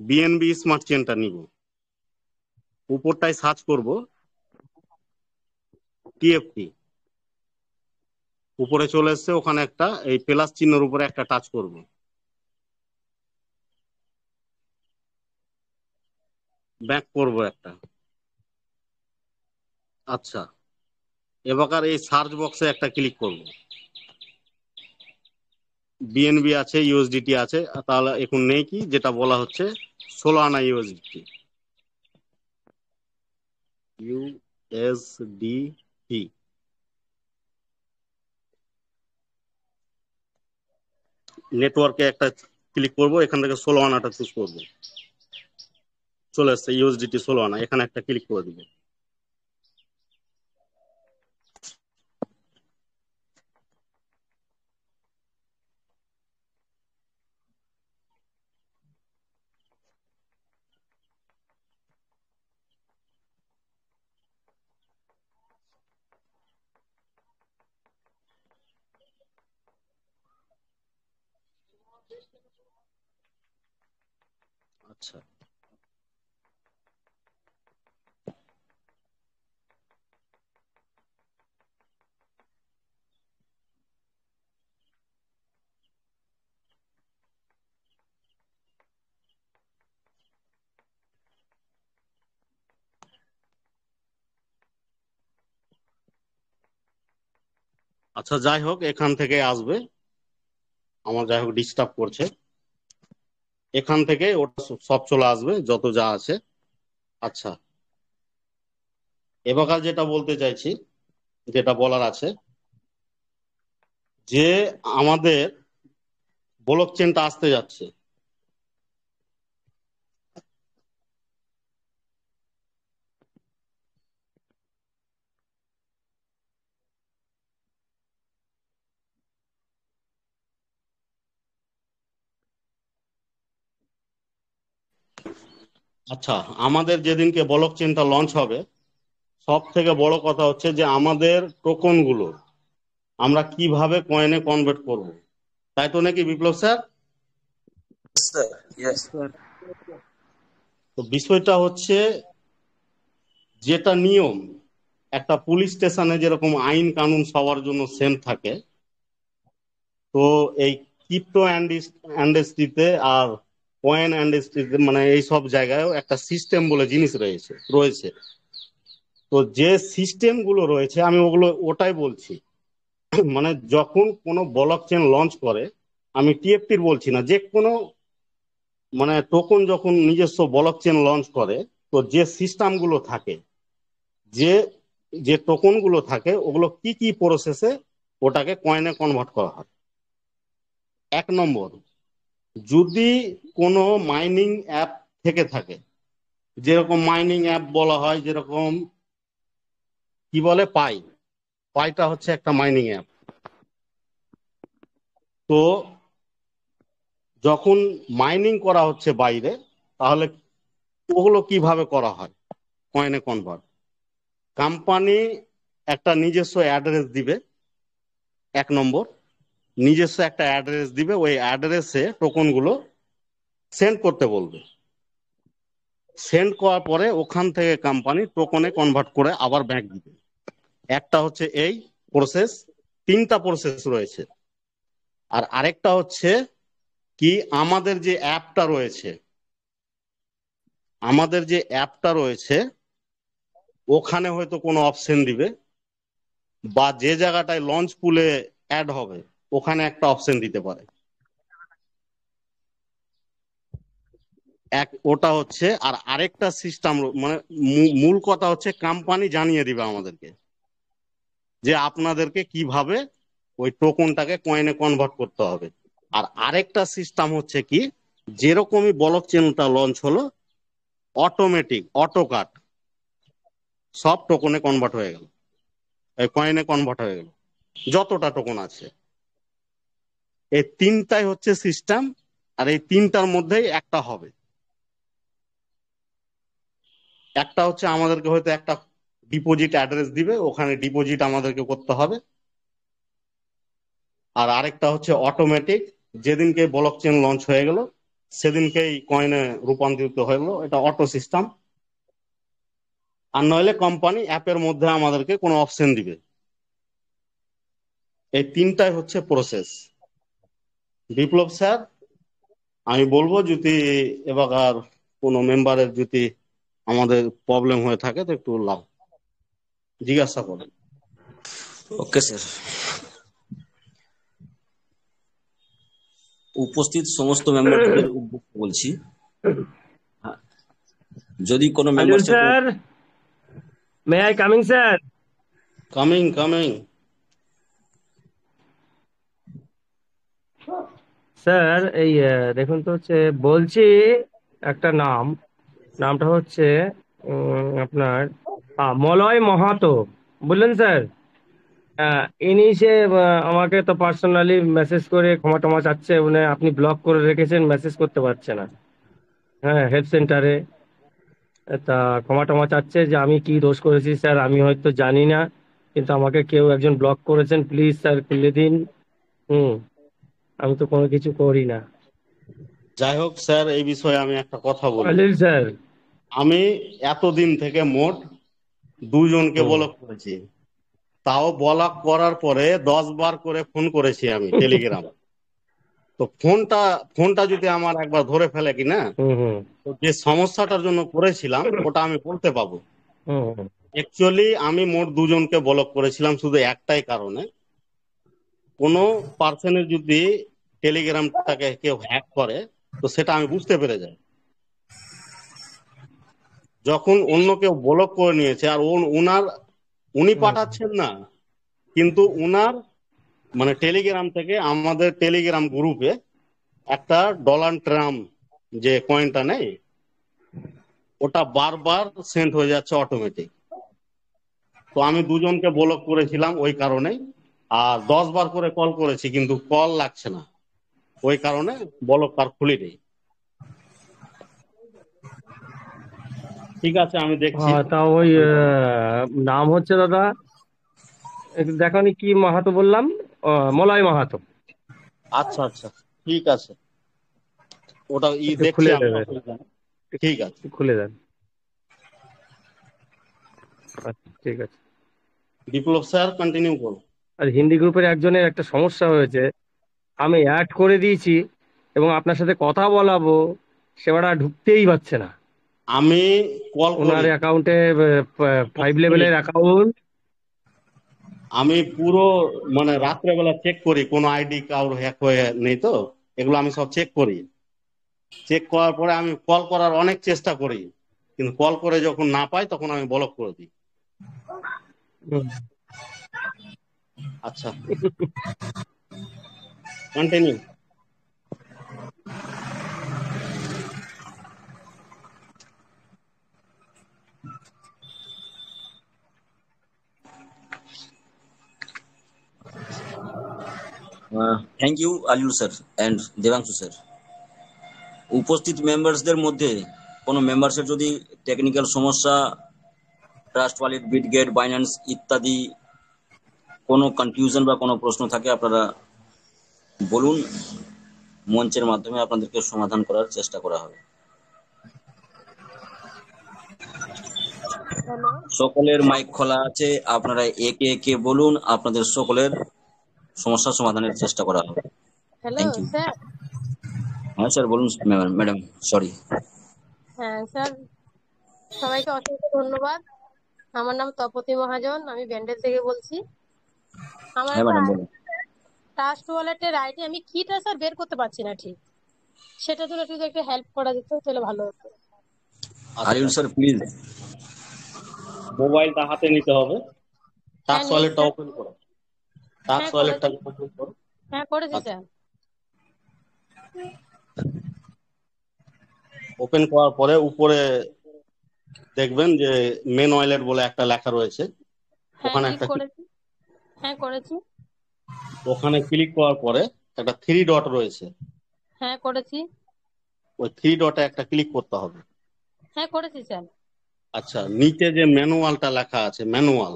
বিএনবি স্মার্ট চেনটা নিব, উপরটায় সার্চ করব টিএফটি, উপরে চলে এসছে, ওখানে একটা এই প্লাস চিহ্নের উপরে একটা টাচ করব। ব্যাক করব একটা। আচ্ছা, এবার এই সার্চ বক্সে একটা ক্লিক করব। বিএনবি আছে, ইউএসডিটি আছে, তাহলে এখন নেই কি যেটা বলা হচ্ছে 16 আনা ইউএসডিটি, ইউএসডিটি। নেটওয়ার্কে একটা ক্লিক করব, এখান থেকে 16 আনাটা চুজ করব, চলে আসছে ইউএসডিটি 16 আনা, এখানে একটা ক্লিক করে দিব। আচ্ছা, আচ্ছা, যাই হোক এখান থেকে আসবে, আমার যাই হোক ডিস্টার্ব করছে, এখান থেকে ওটা সব চলে আসবে যত যা আছে। আচ্ছা, এবার যেটা বলতে চাইছি, যেটা বলার আছে, যে আমাদের ব্লক চেনটা আসতে যাচ্ছে, আচ্ছা আমাদের যেদিনকে ব্লক চেনটা লঞ্চ হবে, সব থেকে বড় কথা হচ্ছে যে আমাদের টোকন গুলো আমরা কিভাবে কয়েনে কনভার্ট করব, তাই তো নাকি বিপ্লব স্যার? Sir, yes. তো বিষয়টা হচ্ছে, যেটা নিয়ম, একটা পুলিশ স্টেশনে যেরকম আইন কানুন সবার জন্য সেম থাকে, তো এই ক্রিপ্টো ইন্ডাস্ট্রিতে আর কয়েন ইন্ডাস্ট্রিতে মানে এই সব জায়গায়ও একটা সিস্টেম বলে জিনিস রয়েছে। তো যে সিস্টেম গুলো রয়েছে আমি ওটাই বলছি। মানে যখন কোনো ব্লক চেন লঞ্চ করে, আমি টিএফটির বলছি না, যে কোনো মানে টোকন যখন নিজস্ব ব্লক চেন লঞ্চ করে, তো যে সিস্টেম গুলো থাকে, যে যে টোকন গুলো থাকে, ওগুলো কি কি প্রসেসে ওটাকে কয়েনে কনভার্ট করা হয়। 1 নম্বর, যদি কোনো মাইনিং অ্যাপ থেকে থাকে, যেরকম মাইনিং অ্যাপ বলা হয়, যেরকম কি বলে পাইটা হচ্ছে একটা মাইনিং অ্যাপ। তো যখন মাইনিং করা হচ্ছে বাইরে, তাহলে ওগুলো কিভাবে করা হয় কয়েনে কনভার্ট? কোম্পানি একটা নিজস্ব অ্যাড্রেস দিবে, 1 নম্বর, নিজস্ব একটা অ্যাড্রেস দিবে, ওই অ্যাড্রেসে টোকন গুলো সেন্ড করতে বলবে। সেন্ড করার পরে ওখান থেকে কোম্পানি টোকনে কনভার্ট করে আবার ব্যাংক দিবে। একটা হচ্ছে এই প্রসেস, 3টা প্রসেস রয়েছে। আর আরেকটা হচ্ছে কি, আমাদের যে অ্যাপটা রয়েছে ওখানে হয়তো কোনো অপশন দিবে, বা যে জায়গাটায় লঞ্চ পুলে অ্যাড হবে ওখানে একটা অপশন দিতে পারে। ওটা হচ্ছে, আর আরেকটা সিস্টেম, মানে মূল কথা হচ্ছে কোম্পানি জানিয়ে দিবে আমাদেরকে যে আপনাদেরকে কিভাবে ওই টোকনটাকে কয়েনে কনভার্ট করতে হবে। আর আরেকটা সিস্টেম হচ্ছে কি, যেরকমই ব্লক চেনটা লঞ্চ হলো, অটোমেটিক অটো কাট সব টোকনে কনভার্ট হয়ে গেল, কয়েনে কনভার্ট হয়ে গেল যতটা টোকন আছে। এই 3টাই হচ্ছে সিস্টেম, আর এই 3টার মধ্যেই একটা হবে। একটা হচ্ছে আমাদেরকে হয়তো একটা ডিপোজিট অ্যাড্রেস দিবে, ওখানে ডিপোজিট আমাদেরকে করতে হবে। আর আরেকটা হচ্ছে অটোমেটিক, যেদিনকে ব্লক চেন লঞ্চ হয়ে গেল সেদিনকেই কয়েনে রূপান্তরিত হয়ে গেল, এটা অটো সিস্টেম। আর নইলে কোম্পানি অ্যাপের মধ্যে আমাদেরকে কোনো অপশন দিবে। এই 3টাই হচ্ছে প্রসেস। বিপ্লব স্যার, আমি বলবো যদি এবার কোনো মেম্বারের যদি আমাদের প্রবলেম হয়ে থাকে তো একটু জিজ্ঞাসা করেন। Okay sir. উপস্থিত সমস্ত মেম্বারদের উদ্দেশ্যে বলছি, যদি কোনো member sir, may I coming sir? Coming. Sir এই দেখুন তো হচ্ছে বলছি একটা নামটা হচ্ছে আপনার মলয় মাহাতো, বুঝলেন স্যার? ইনি সে আমাকে তো পার্সোনালি মেসেজ করে ক্ষমা টমা চাচ্ছে, মানে আপনি ব্লক করে রেখেছেন, মেসেজ করতে পারছে না। হ্যাঁ, হেল্প সেন্টারে তা ক্ষমা টমা চাচ্ছে যে আমি কি দোষ করেছি স্যার, আমি হয়তো জানি না, কিন্তু আমাকে কেউ একজন ব্লক করেছেন, প্লিজ স্যার খুলে দিন। হুম, আমি তো কোনো কিছু করি না। যাই হোক স্যার, এই বিষয়ে আমি একটা কথা বলি। আলিল স্যার। আমি এতদিন থেকে মোট 2 জনকে হুম ব্লক করেছি। তাও ব্লক করার পরে 10 বার করে ফোন করেছি আমি টেলিগ্রাম। তো ফোনটা যদি আমার একবার ধরে ফেলে কি না, হুম হুম তো যে সমস্যাটার জন্য করেছিলাম ওটা আমি বলতে পাবো। হুম হুম। অ্যাকচুয়ালি আমি মোট 2 জনকে ব্লক করেছিলাম শুধু একটাই কারণে, কোনো পার্সনের যদি টেলিগ্রামটাকে কেউ হ্যাক করে তো সেটা আমি বুঝতে পেরে যাই। যখন অন্য কেউ ব্লক করে নিয়েছে আর উনি পাঠাচ্ছেন না, কিন্তু উনার মানে টেলিগ্রাম থেকে আমাদের টেলিগ্রাম গ্রুপে একটা ডোনাল্ড ট্রাম্প যে কয়েনটা নেই, ওটা বারবার সেন্ড হয়ে যাচ্ছে অটোমেটিক। তো আমি 2 জনকে ব্লক করেছিলাম ওই কারণেই। আর 10 বার করে কল করেছি কিন্তু কল লাগছে না, ওই কারণে ব্লক আর খুলিনি। ঠিক আছে, আমি দেখছি। তা ওই নাম হচ্ছে দাদা, একটু দেখানি কি মাহাতো বললাম, মলয় মাহাতো। আচ্ছা আচ্ছা, ঠিক আছে, ওটা একটু দেখছি খুলে আমি, দেবেন, অসুবিধা নেই। ঠিক আছে, একটু খুলে দেন। আচ্ছা ঠিক আছে। বিপ্লব স্যার কন্টিনিউ করুন। আর হিন্দি গ্রুপের একজনের একটা সমস্যা হয়েছে, আমি অ্যাড করে দিয়েছি এবং আপনার সাথে কথা বলাবো, সেবাটা ঢুকতেই পারছে না। আমি কল ওনার করি, অ্যাকাউন্টে 5 এক লেভেলের মিনিট। অ্যাকাউন্ট। আমি পুরো মানে রাত্রেবেলা চেক করি কোনো আইডি কারোর হ্যাক হয়ে নেই তো, এগুলো আমি সব চেক করি। চেক করার পরে আমি কল করার অনেক চেষ্টা করি, কিন্তু কল করে যখন না পাই তখন আমি ব্লক করে দিই। আচ্ছা, continue. Thank you Aliul sir and Debangshu sir. উপস্থিত মেম্বার্সদের মধ্যে কোনো মেম্বার্সের যদি টেকনিক্যাল সমস্যা, ট্রাস্ট ওয়ালেট, বিটগেট, বাইন্যান্স ইত্যাদি কোনো কনফিউশন বা কোনো প্রশ্ন থাকে আপনারা বলুন, মঞ্চের মাধ্যমে আপনাদেরকে সমাধান করার চেষ্টা করা হবে। সকলের মাইক খোলা আছে, আপনারা একে একে বলুন, আপনাদের সকলের সমস্যা সমাধানের চেষ্টা করা হবে। Hello thank you. স্যার। হ্যাঁ স্যার বলুন ম্যাডাম, সরি। হ্যাঁ স্যার, সবাইকে অসংখ্য ধন্যবাদ। আমার নাম তপতি মহাজন, আমি ব্যান্ডেল থেকে বলছি। আমার হ্যাঁ একটা ম্যাডাম বলুন। ট্রাস্ট ওয়ালেটের আইডি আমি কিটা স্যার বের করতে পারছি না ঠিক, সেটা জন্য একটু একটু হেল্প করা যেত তাহলে ভালো হতো। আলিউল স্যার প্লিজ। মোবাইলটা হাতে নিতে হবে, হ্যাঁ টাক্স নিয়েছি ওয়ালেটটা স্যার। ওপেন করো, টাক্স হ্যাঁ ওয়ালেটটা করেছি, ওপেন করো। হ্যাঁ করেছি আচ্ছা, স্যার। ওপেন করার পরে উপরে দেখবেন যে মেন ওয়ালেট বলে একটা লেখা রয়েছে, হ্যাঁ ওখানে ক্লিক একটা করেছি, হ্যাঁ করেছি, ওখানে ক্লিক করার পরে একটা 3 ডট রয়েছে, হ্যাঁ করেছি, ওই 3 ডটে একটা ক্লিক করতে হবে। হ্যাঁ করেছি স্যার। আচ্ছা, নিচে যে ম্যানুয়ালটা লেখা আছে, ম্যানুয়াল,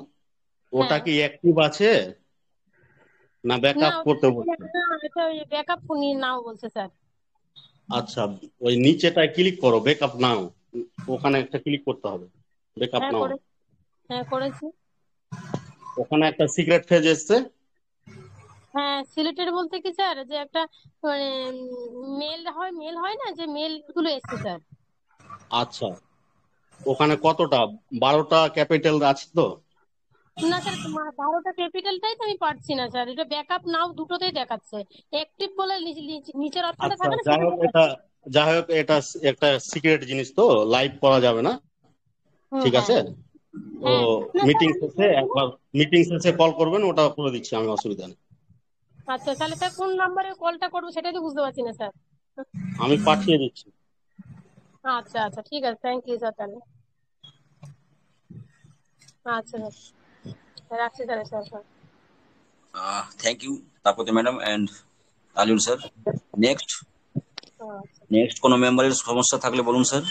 ওটা হ্যাঁ কি অ্যাক্টিভ আছে না না, ব্যাকআপ ওটা করতে বলছে? এটা ব্যাকআপ নিয়ে নাও বলছে স্যার। আচ্ছা, ওই নিচেটায় ক্লিক করো, ব্যাকআপ নাও, ওখানে একটা ক্লিক করতে হবে, ব্যাকআপ হ্যাঁ নাও। করে, হ্যাঁ করেছি। ওখানে একটা সিক্রেট ফেজ এসছে। হ্যাঁ সিলেক্টেড বলতে কি স্যার, যে একটা মানে মেল হয় না, যে মেল গুলো এসছে স্যার। আচ্ছা, ওখানে কতটা, 12টা ক্যাপিটাল আছে তো? না স্যার, 12টা ক্যাপিটালটাই তো আমি পারছি না স্যার, এটা ব্যাকআপ নাও দুটোতেই দেখাচ্ছে। অ্যাক্টিভ বলে নিচের অপশনটা আচ্ছা, থাকে না, যাই সেটা হোক এটা, দেখাচ্ছে। যাই হোক এটা একটা সিক্রেট জিনিস তো, লাইভ করা যাবে না, হুম, ঠিক হ্যাঁ আছে? হ্যাঁ ও হ্যাঁ। না স্যার মিটিং আমি শেষে বলবো, একবার, মিটিং শেষে কল করবেন, ওটা করে দিচ্ছি আমি, অসুবিধা নেই। আচ্ছা তাহলে স্যার কোন নাম্বারে কলটা করবো সেটাই তো বুঝতে পারছি না স্যার। আমি পাঠিয়ে দিচ্ছি। আচ্ছা আচ্ছা ঠিক আছে, থ্যাংক ইউ স্যার তাহলে। আচ্ছা স্যার রাখছি তাহলে sir. Thank you Tapati madam and Aliul sir. Next আচ্ছা নেক্সট কোনো মেম্বারের সমস্যা থাকলে বলুন স্যার।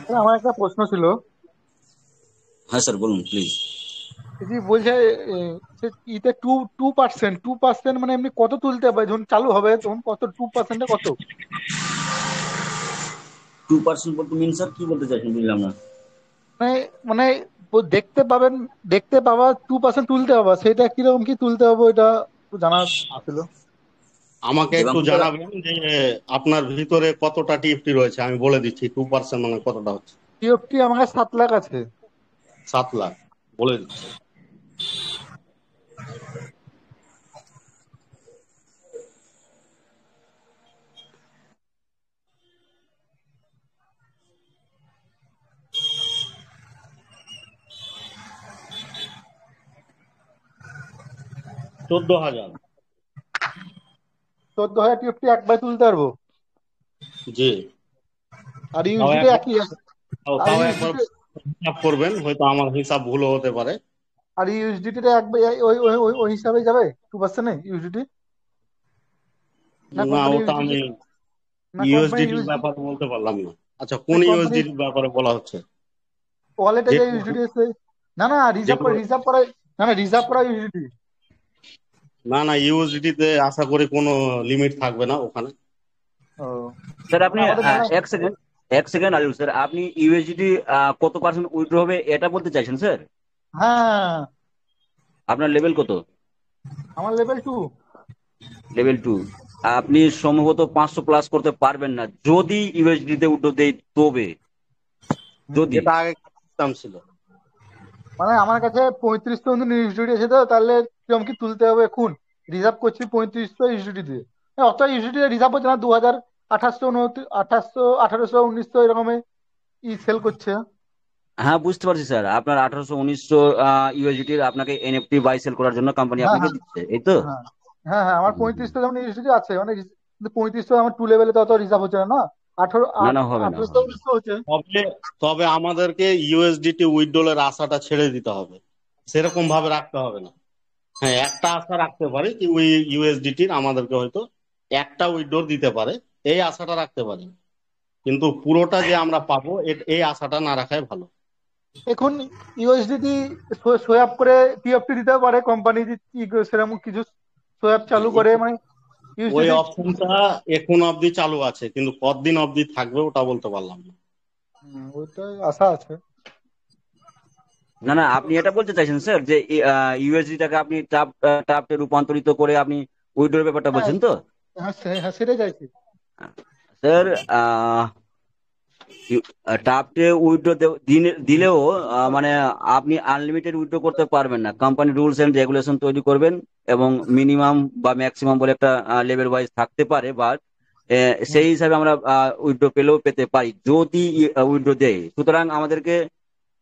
স্যার, আমার একটা প্রশ্ন ছিল। হ্যাঁ স্যার বলুন প্লিজ। এই যে বলছে এ, সে ইতে 2% মানে এমনি কত তুলতে হবে যখন চালু হবে তখন কত 2%-এ কত? 2% বলতে মিন স্যার কি বলতে চাইছেন বুঝলাম না। মানে মানে দেখতে পাবেন, দেখতে পাবা 2% তুলতে পাবা, সেটা কিরকম কি তুলতে হবে ওইটা একটু জানার ছিল। আমাকে একটু দেবাংশু স্যার, জানাবেন যে আপনার ভিতরে কতটা টিএফটি রয়েছে, আমি বলে দিচ্ছি 2% মানে কতটা হচ্ছে। টিএফটি আমার কাছে 7 লাখ আছে। 7 লাখ বলে দিচ্ছি। $14,000। 14,000 টিএফটি একবার তুলতে পারবো? জি। আর তাও ইউএসডিটি একবার একই আছে? আর তাও একবার ইউএসডিটি হিসাব করবেন, হয়তো আমার হিসাব ভুলও হতে পারে। আর ইউএসডিটিটা একবার ওই ওই ওই ওই হিসাবে যাবে 2%-এ ইউএসডিটি? না না, কোম্পানি ওটা ইউএসডিটি, আমি না কোম্পানি ইউএসডিটির ইউএসডি, ব্যাপারে বলতে পারলাম না। আচ্ছা, না কোন কোম্পানি ইউএসডির ব্যাপারে বলা হচ্ছে? ওয়ালেটে যে যে ইউএসডিটি আছে? না না রিজার্ভ যেগুলো রিজার্ভ করা, না না রিজার্ভ করা ইউএসডিটি। না, ইউএসডিটি তে আশা করি কোনো লিমিট থাকবে না ওখানে। ও স্যার আপনি আমাদের মনে হয়। এক সেকেন্ড আলিউল স্যার, আপনি ইউএসডিটি কত পার্সেন্ট উইথড্র হবে এটা বলতে চাইছেন স্যার? হ্যাঁ আপনার লেভেল কত? আমার লেভেল 2। লেভেল 2। আপনি সম্ভবত 500 প্লাস করতে পারবেন না যদি ইউএসডি তে উইথড্র দেয় তবে। যদি যেটা আগে দাম ছিল। মানে আমার কাছে 3500 ইউএসডিটি আছে, তো তাহলে কিরকম কি তুলতে হবে এখন? রিজার্ভ করছি 3500 ইউএসডিটি দিয়ে। অত ইউএসডিটি রিজার্ভ হচ্ছে না, 2800, 2800, 1800, 1900 এরকমে সেল করছে। হ্যাঁ বুঝতে পারছি স্যার, আপনার 1800-1900 ইউএসডিটি আপনাকে এনএফটি বাই সেল করার জন্য কোম্পানি হ্যাঁ আপনাকে হ্যাঁ দিচ্ছে, এই তো? হ্যাঁ হ্যাঁ হ্যাঁ আমার 3500 যেমন ইউএসডিটি আছে, মানে কিন্তু 3500 আমার 2 লেভেলে তো অত রিজার্ভ হচ্ছে না, না না না হবে না, 1800, হবে না। 1900 হচ্ছে। তবে তবে আমাদেরকে ইউএসডিটি উইথড্রলের আশাটা ছেড়ে দিতে হবে, সেরকম ভাবে রাখতে হবে না। হ্যাঁ, একটা আশা রাখতে পারি কি ওই ইউএসডিটির আমাদেরকে হয়তো একটা উইথড্র দিতে পারে, এই আশাটা রাখতে পারি, কিন্তু পুরোটা যে আমরা পাবো এই আশাটা না রাখাই ভালো। এখন ইউএসডিটি সোয়াপ করে টিএফটি দিতে পারে কোম্পানি, সেরকম কিছু সোয়াপ চালু করে, মানে ওই ইউএসডিটি। অপশনটা এখন অবধি চালু আছে, কিন্তু কতদিন অবধি থাকবে ওটা বলতে পারলাম না। ওইটাই আশা আছে। না না, আপনি এটা বলতে চাইছেন স্যার যে ইউএসডিটাকে আপনি টাপে রূপান্তরিত করে আপনি উইথড্রর ব্যাপারটা হ্যাঁ বলছেন তো? হ্যাঁ হ্যাঁ সেটাই চাইছি। স্যার টাপে উইথড্র দিলেও মানে আপনি আনলিমিটেড উইথড্র করতে পারবেন না। কোম্পানি রুলস এন্ড রেগুলেশন তৈরি করবেন এবং মিনিমাম বা ম্যাক্সিমাম বলে একটা লেভেল ওয়াইজ থাকতে পারে, বাট সেই হিসাবে আমরা উইথড্র পেলেও পেতে পারি যদি উইথড্র দেয়। সুতরাং আমাদেরকে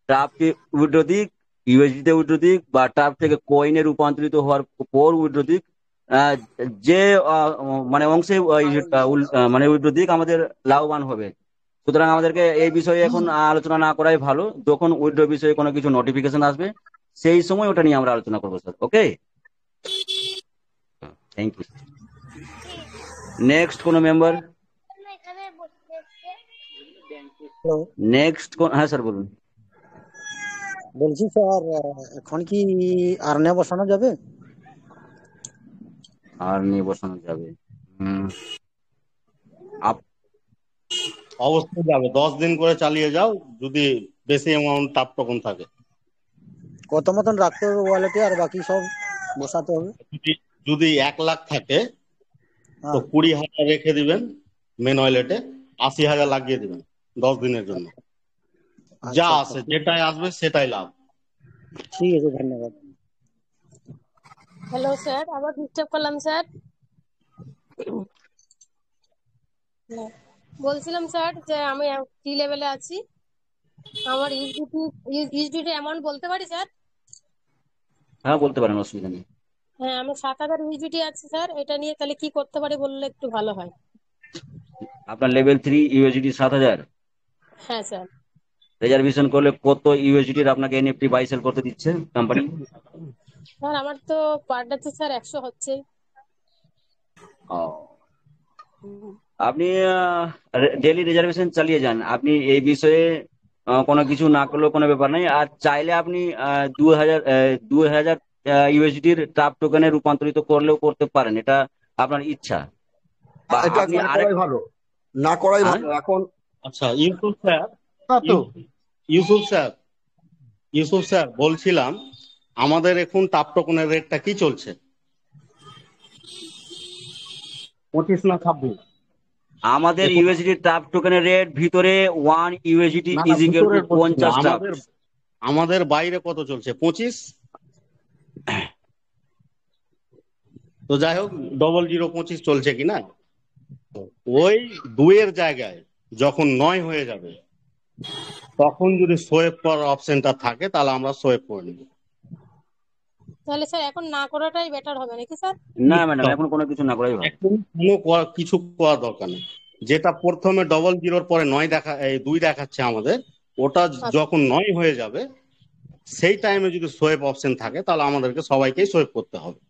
টাপকে উইথড্র দিক, ইউএসডি তে উইথড্র দিক বা টাপ থেকে কয়েনে রূপান্তরিত হওয়ার পর উইথড্র দিক, আহ, যে মানে অংশে মানে উইথড্র দিক আমাদের লাভবান হবে। সুতরাং আমাদেরকে এই বিষয়ে এখন আলোচনা না করাই ভালো। যখন উইথড্র বিষয়ে কোনো কিছু নোটিফিকেশন আসবে সেই সময় ওটা নিয়ে আমরা আলোচনা করবো sir. Okay, thank you. Next কোনো মেম্বার? হ্যালো, নেক্সট হ্যাঁ স্যার বলুন। বলছি স্যার এখন কি আর্নে বসানো যাবে? আর নিয়ে বসানো যাবে? অবশ্যই যাবে, 10 দিন করে চালিয়ে যাও, যদি বেশি অ্যামাউন্ট টাপ টোকন থাকে। কত মতন রাখতে হবে ওয়ালেটে আর বাকি সব বসাতে হবে? যদি 1 লাখ থাকে তো হ্যাঁ 20,000 রেখে দিবেন মেন ওয়ালেটে, 80,000 লাগিয়ে দিবেন 10 দিনের জন্য। যা আচ্ছা আচ্ছা আসে যেটাই আসবে সেটাই লাভ। ঠিক আছে, ধন্যবাদ। হ্যালো স্যার, আবার ডিস্টার্ব করলাম স্যার। বলছিলাম স্যার যে আমি কি লেভেলে আছি, আমার ইউএসডিটি অ্যামাউন্ট বলতে পারি স্যার? হ্যাঁ বলতে পারেন, অসুবিধা নেই। হ্যাঁ, আমার 7,000 ইউএসডিটি আছে স্যার। এটা নিয়ে তাহলে কি করতে পারি বললে একটু ভালো হয়। আপনার লেভেল 3 ইউএসডি 7,000, হ্যাঁ স্যার। রিজার্ভেশন করলে কত ইউএসডির আপনাকে এনএফটি বাই সেল করতে দিচ্ছে কোম্পানি? স্যার আমার তো পার ডে স্যার 100 হচ্ছে। আপনি ডেলি রিজার্ভেশন চালিয়ে যান, আপনি এই বিষয়ে কোনো কিছু না করলেও কোনো ব্যাপার নাই। আর চাইলে আপনি 2,000 ইউএসডির ট্রাপ টোকেনে রূপান্তরিত করলেও করতে পারেন, এটা আপনার ইচ্ছা। বা এটা আপনি না আরেক করাই ভালো, না করাই ভালো এখন। আচ্ছা ইউসুফ স্যার, হ্যাঁ তো ইউসুফ স্যার বলছিলাম আমাদের এখন টাপ টোকনের রেটটা কি চলছে? 25 না 26? আমাদের এখন ইউএসডি ট্রাপ টোকেনের রেট ভিতরে 1 ইউএসডি না ইজ ইকুয়াল টু ভিতরের বলছি না, 50 ট্রাপ। আমাদের বাইরে কত চলছে? 25? তো যাই হোক 0025 চলছে কিনা, ওই 2-এর জায়গায় যখন 9 হয়ে যাবে তখন যদি সোয়েপ করার অপশনটা থাকে তাহলে আমরা সোয়েপ করে নিব। তাহলে স্যার এখন না করাটাই বেটার হবে নাকি স্যার? না ম্যাডাম, এখন কোনো কিছু না করাই ভালো। এখন কিছু করার দরকার নেই। যেটা প্রথমে 00 পরে 2 দেখাচ্ছে আমাদের, ওটা যখন 9 হয়ে যাবে সেই টাইমে যদি সোয়েপ অপশন থাকে তাহলে আমাদেরকে সবাইকেই সোয়েপ করতে হবে।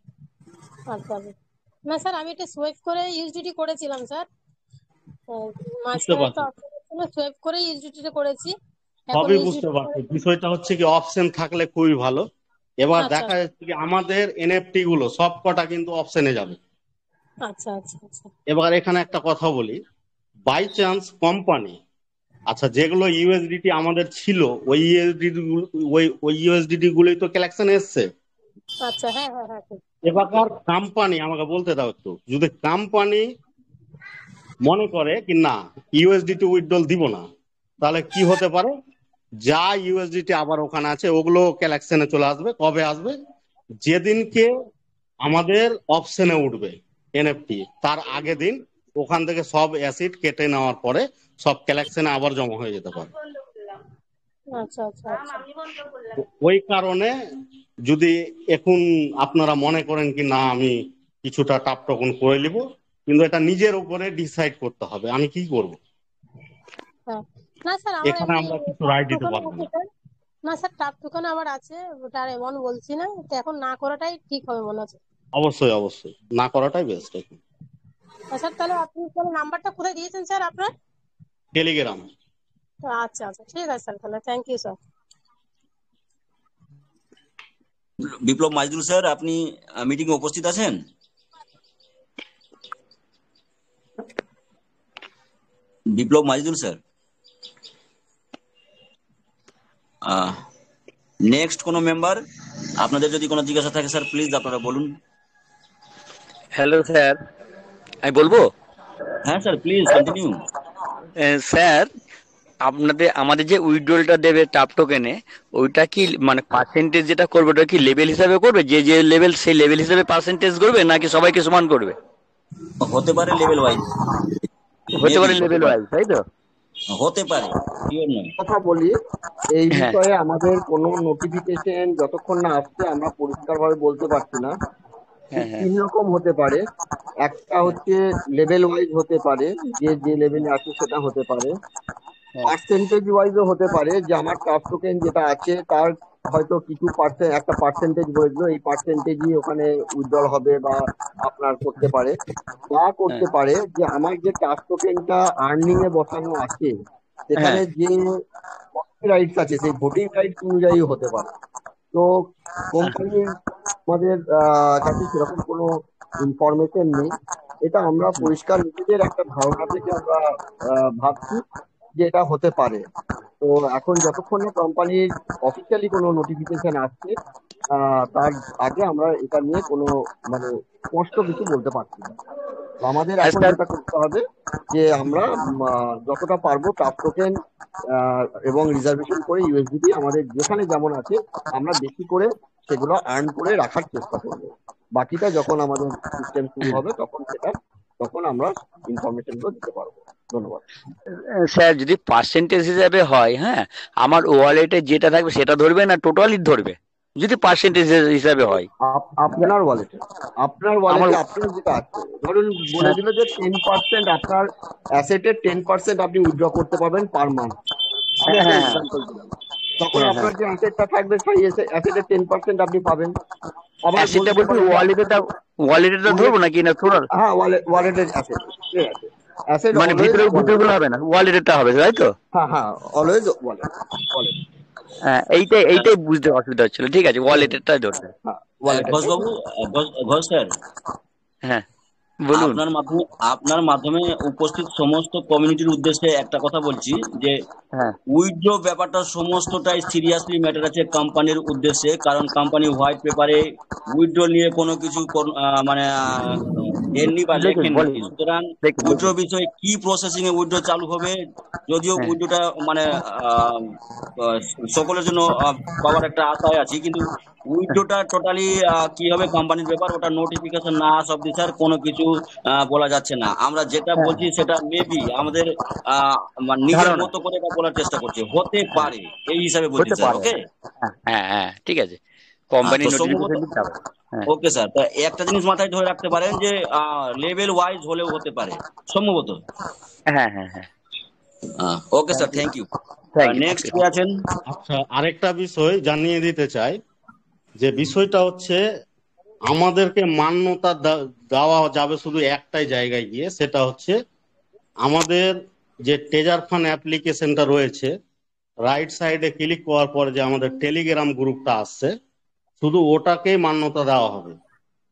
আচ্ছা না স্যার, আমি এটা সোয়েপ করে ইউএসডিটি করেছিলাম স্যার। বুঝতে মাঝখানে একটা পারছি, অপশন ছিল, সোয়েপ করে ইউএসডিটি করেছি। এখন সবই বুঝতে ইউএসডিটি পারছি। বিষয়টা হচ্ছে কি অপশন থাকলে খুবই ভালো। এবার আচ্ছা দেখা যাচ্ছে কি আমাদের এনএফটি গুলো সব কটা কিন্তু অপশনে যাবে। আচ্ছা আচ্ছা আচ্ছা এবার এখানে একটা কথা বলি, বাই চান্স কোম্পানি, আচ্ছা যেগুলো ইউএসডিটি আমাদের ছিল ওই ইউএসডিটি গুলোই তো কালেকশনে এসছে। আচ্ছা হ্যাঁ হ্যাঁ হ্যাঁ ঠিক। এবার কোম্পানি, আমাকে বলতে দাও একটু, যদি কোম্পানি মনে করে কি না ইউএসডিটি উইথড্রল দিব না, তাহলে কি হতে পারে, যা ইউএসডিটি আবার ওখানে আছে ওগুলো কালেকশনে চলে আসবে। কবে আসবে? যেদিনকে আমাদের অপশনে উঠবে এনএফটি, তার আগের দিন ওখান থেকে সব অ্যাসিড কেটে নেওয়ার পরে সব কালেকশনে আবার জমা হয়ে যেতে পারে। আচ্ছা আচ্ছা আচ্ছা ওই কারণে যদি এখন আপনারা মনে করেন কি না আমি কিছুটা টাপ টোকন করে নিব, কিন্তু এটা নিজের উপরে ডিসাইড করতে হবে আমি কি করব। হ্যাঁ না স্যার, আমার এখানে এমনি আমরা কিছু টাপ রায় দিতে টোকেন পারবো আছে না। স্যার। না স্যার, টাপ টোকেন আমার আছে, ওটা আর এমন বলছি না। তো এখন না করাটাই ঠিক হবে মনে হচ্ছে। অবশ্যই অবশ্যই না করাটাই বেস্ট। এখন স্যার তাহলে আপনি তাহলে নাম্বারটা কোথায় দিয়েছেন স্যার আপনার? টেলিগ্রাম। আচ্ছা আচ্ছা ঠিক আছে স্যার, তাহলে thank you sir. Biplab Majdur sir, আপনি মিটিং এ উপস্থিত আছেন? বিপ্লব মাজদুর স্যার। নেক্সট কোনো মেম্বার, আপনাদের যদি কোনো জিজ্ঞাসা থাকে স্যার প্লিজ আপনারা বলুন। হ্যালো স্যার, আমি বলবো? হ্যাঁ স্যার প্লিজ কন্টিনিউ। স্যার, আমাদের যে উইথড্রলটা দেবে টাপ টোকেনে, ওইটা কি মানে পার্সেন্টেজ যেটা করবে ওটা কি লেভেল হিসাবে করবে? যে যে লেভেল সেই লেভেল হিসাবে পার্সেন্টেজ করবে নাকি সবাইকে সমান করবে? হতে পারে লেভেল ওয়াইজ, হতে পারে লেভেল ওয়াইজ, তাই তো? হতে পারে, শিওর নয়। কথা বলি, এই হ্যাঁ বিষয়ে আমাদের কোনো নোটিফিকেশন যতক্ষণ না আসছে আমরা পরিষ্কারভাবে বলতে পারছি না। হ্যাঁ হ্যাঁ 3 রকম হতে পারে। একটা হচ্ছে লেভেল ওয়াইজ হতে পারে, যে যে লেভেলে আছে সেটা হতে পারে। হ্যাঁ পার্সেন্টেজ ওয়াইজও হতে পারে, যে আমার টাপ টোকেন যেটা আছে তার হয়তো কিছু একটা পার্সেন্টেজ বললো, এই পার্সেন্টেজই ওখানে উইথড্রল হবে বা আপনার করতে পারে। বা করতে হ্যাঁ পারে যে আমার যে টাপ টোকেনটা আর্নিং এ বসানো আছে সেখানে হ্যাঁ যে ভোটিং রাইটস আছে সেই ভোটিং রাইটস অনুযায়ী হতে পারে। তো কোম্পানির আমাদের কাছে সেরকম কোনো ইনফরমেশন নেই। এটা আমরা পরিষ্কার নিজেদের একটা ধারণা থেকে আমরা ভাবছি যে এটা হতে পারে। তো এখন যতক্ষণ না কোম্পানির অফিসিয়ালি কোনো নোটিফিকেশন আসছে তার আগে আমরা এটা নিয়ে কোনো মানে স্পষ্ট কিছু বলতে পারছি না। তো আমাদের এখন স্যার, যেটা করতে হবে যে আমরা যতটা পারবো টাপ টোকেন এবং রিজার্ভেশন করে ইউএসডিটি আমাদের যেখানে যেমন আছে আমরা বেশি করে সেগুলো আর্ন করে রাখার চেষ্টা করবো। বাকিটা যখন আমাদের সিস্টেম শুরু হবে তখন আমরা ইনফরমেশন গুলো দিতে পারবো। ধন্যবাদ। স্যার যদি পার্সেন্টেজ হিসাবে হয়, হ্যাঁ, আমার ওয়ালেটে যেটা থাকবে সেটা ধরবে না টোটালি ধরবে যদি পার্সেন্টেজ হিসাবে হয়? আপনার ওয়ালেটে আমার আপনার যেটা আছে, ধরুন বলে হ্যাঁ দিল যে 10% আপনার অ্যাসেটের 10% আপনি উইথড্র করতে পারবেন পার মান্থ। আমি হ্যাঁ একটা হ্যাঁ এক্সাম্পল দিলাম। তখন হ্যাঁ হ্যাঁ আপনার যে অ্যাসেটটা থাকবে সেই অ্যাসেটের 10% আপনি পাবেন। আবার অ্যাসেটটা বলতে বলতে পারেন যে ওয়ালেটেটা ধরবো নাকি না টোটাল? হ্যাঁ, ওয়ালেটের অ্যাসেট, ঠিক আছে। অ্যাসেট মানে অলওয়েজ ভিতরে ওয়ালেট। ভিতরগুলো হবে না, ওয়ালেটেরটা হবে তাই তো? হ্যাঁ হ্যাঁ, অলওয়েজ ওয়ালেট। ওয়ালেট। হ্যাঁ, এইটাই বুঝতে অসুবিধা হচ্ছিল। ঠিক আছে, ওয়ালেটেরটাই ধরবে। হ্যাঁ, ওয়ালেটের। ঘোষবাবু, ঘোষ স্যার, হ্যাঁ বলুন। আপনার মাধ্যমে উপস্থিত সমস্ত কমিউনিটির উদ্দেশ্যে একটা কথা বলছি যে হ্যাঁ উইথড্র ব্যাপারটা সমস্তটাই সিরিয়াসলি ম্যাটার আছে কোম্পানির উদ্দেশ্যে, কারণ কোম্পানি হোয়াইট পেপারে উইথড্র নিয়ে কোনো কিছু মানে দেননি বা দেখুন লেখেননি। বলেন, সুতরাং দেখুন উইথড্র দেখুন বিষয়ে কি প্রসেসিং এ উইথড্র চালু হবে, যদিও হ্যাঁ উইথড্রটা মানে আহ, আহ, সকলের জন্য পাওয়ার একটা আশায় আছি, কিন্তু উইথড্রটা টোটালি কি হবে কোম্পানির ব্যাপার, ওটা নোটিফিকেশন না আসা অব্দি স্যার কোনো কিছু বলা যাচ্ছে না। আমরা যেটা হ্যাঁ বলছি সেটা মেবি আমাদের মানে নিজের ধারণা, মতো করে এটা বলার চেষ্টা করছি, হতে হ্যাঁ পারে এই হিসাবে বলছি হতে স্যার। পারে। ওকে, হ্যাঁ হ্যাঁ হ্যাঁ ঠিক আছে, কোম্পানি তো সম্ভবত, নোটিফিকেশন দিতে হবে। হ্যাঁ ওকে স্যার, তা একটা জিনিস মাথায় ধরে রাখতে পারেন যে লেভেল ওয়াইজ হলেও হতে পারে সম্ভবত। হ্যাঁ হ্যাঁ হ্যাঁ okay sir, thank you. Thank you. Next কে আছেন? আচ্ছা, আরেকটা বিষয় জানিয়ে দিতে চাই, যে বিষয়টা হচ্ছে আমাদেরকে মান্যতা দেওয়া যাবে শুধু একটাই জায়গায় গিয়ে, সেটা হচ্ছে আমাদের যে ট্রেজার ফান্ড অ্যাপ্লিকেশনটা রয়েছে, রাইট সাইডে ক্লিক করার পরে যে আমাদের টেলিগ্রাম গ্রুপটা আসছে, শুধু ওটাকেই মান্যতা দেওয়া হবে।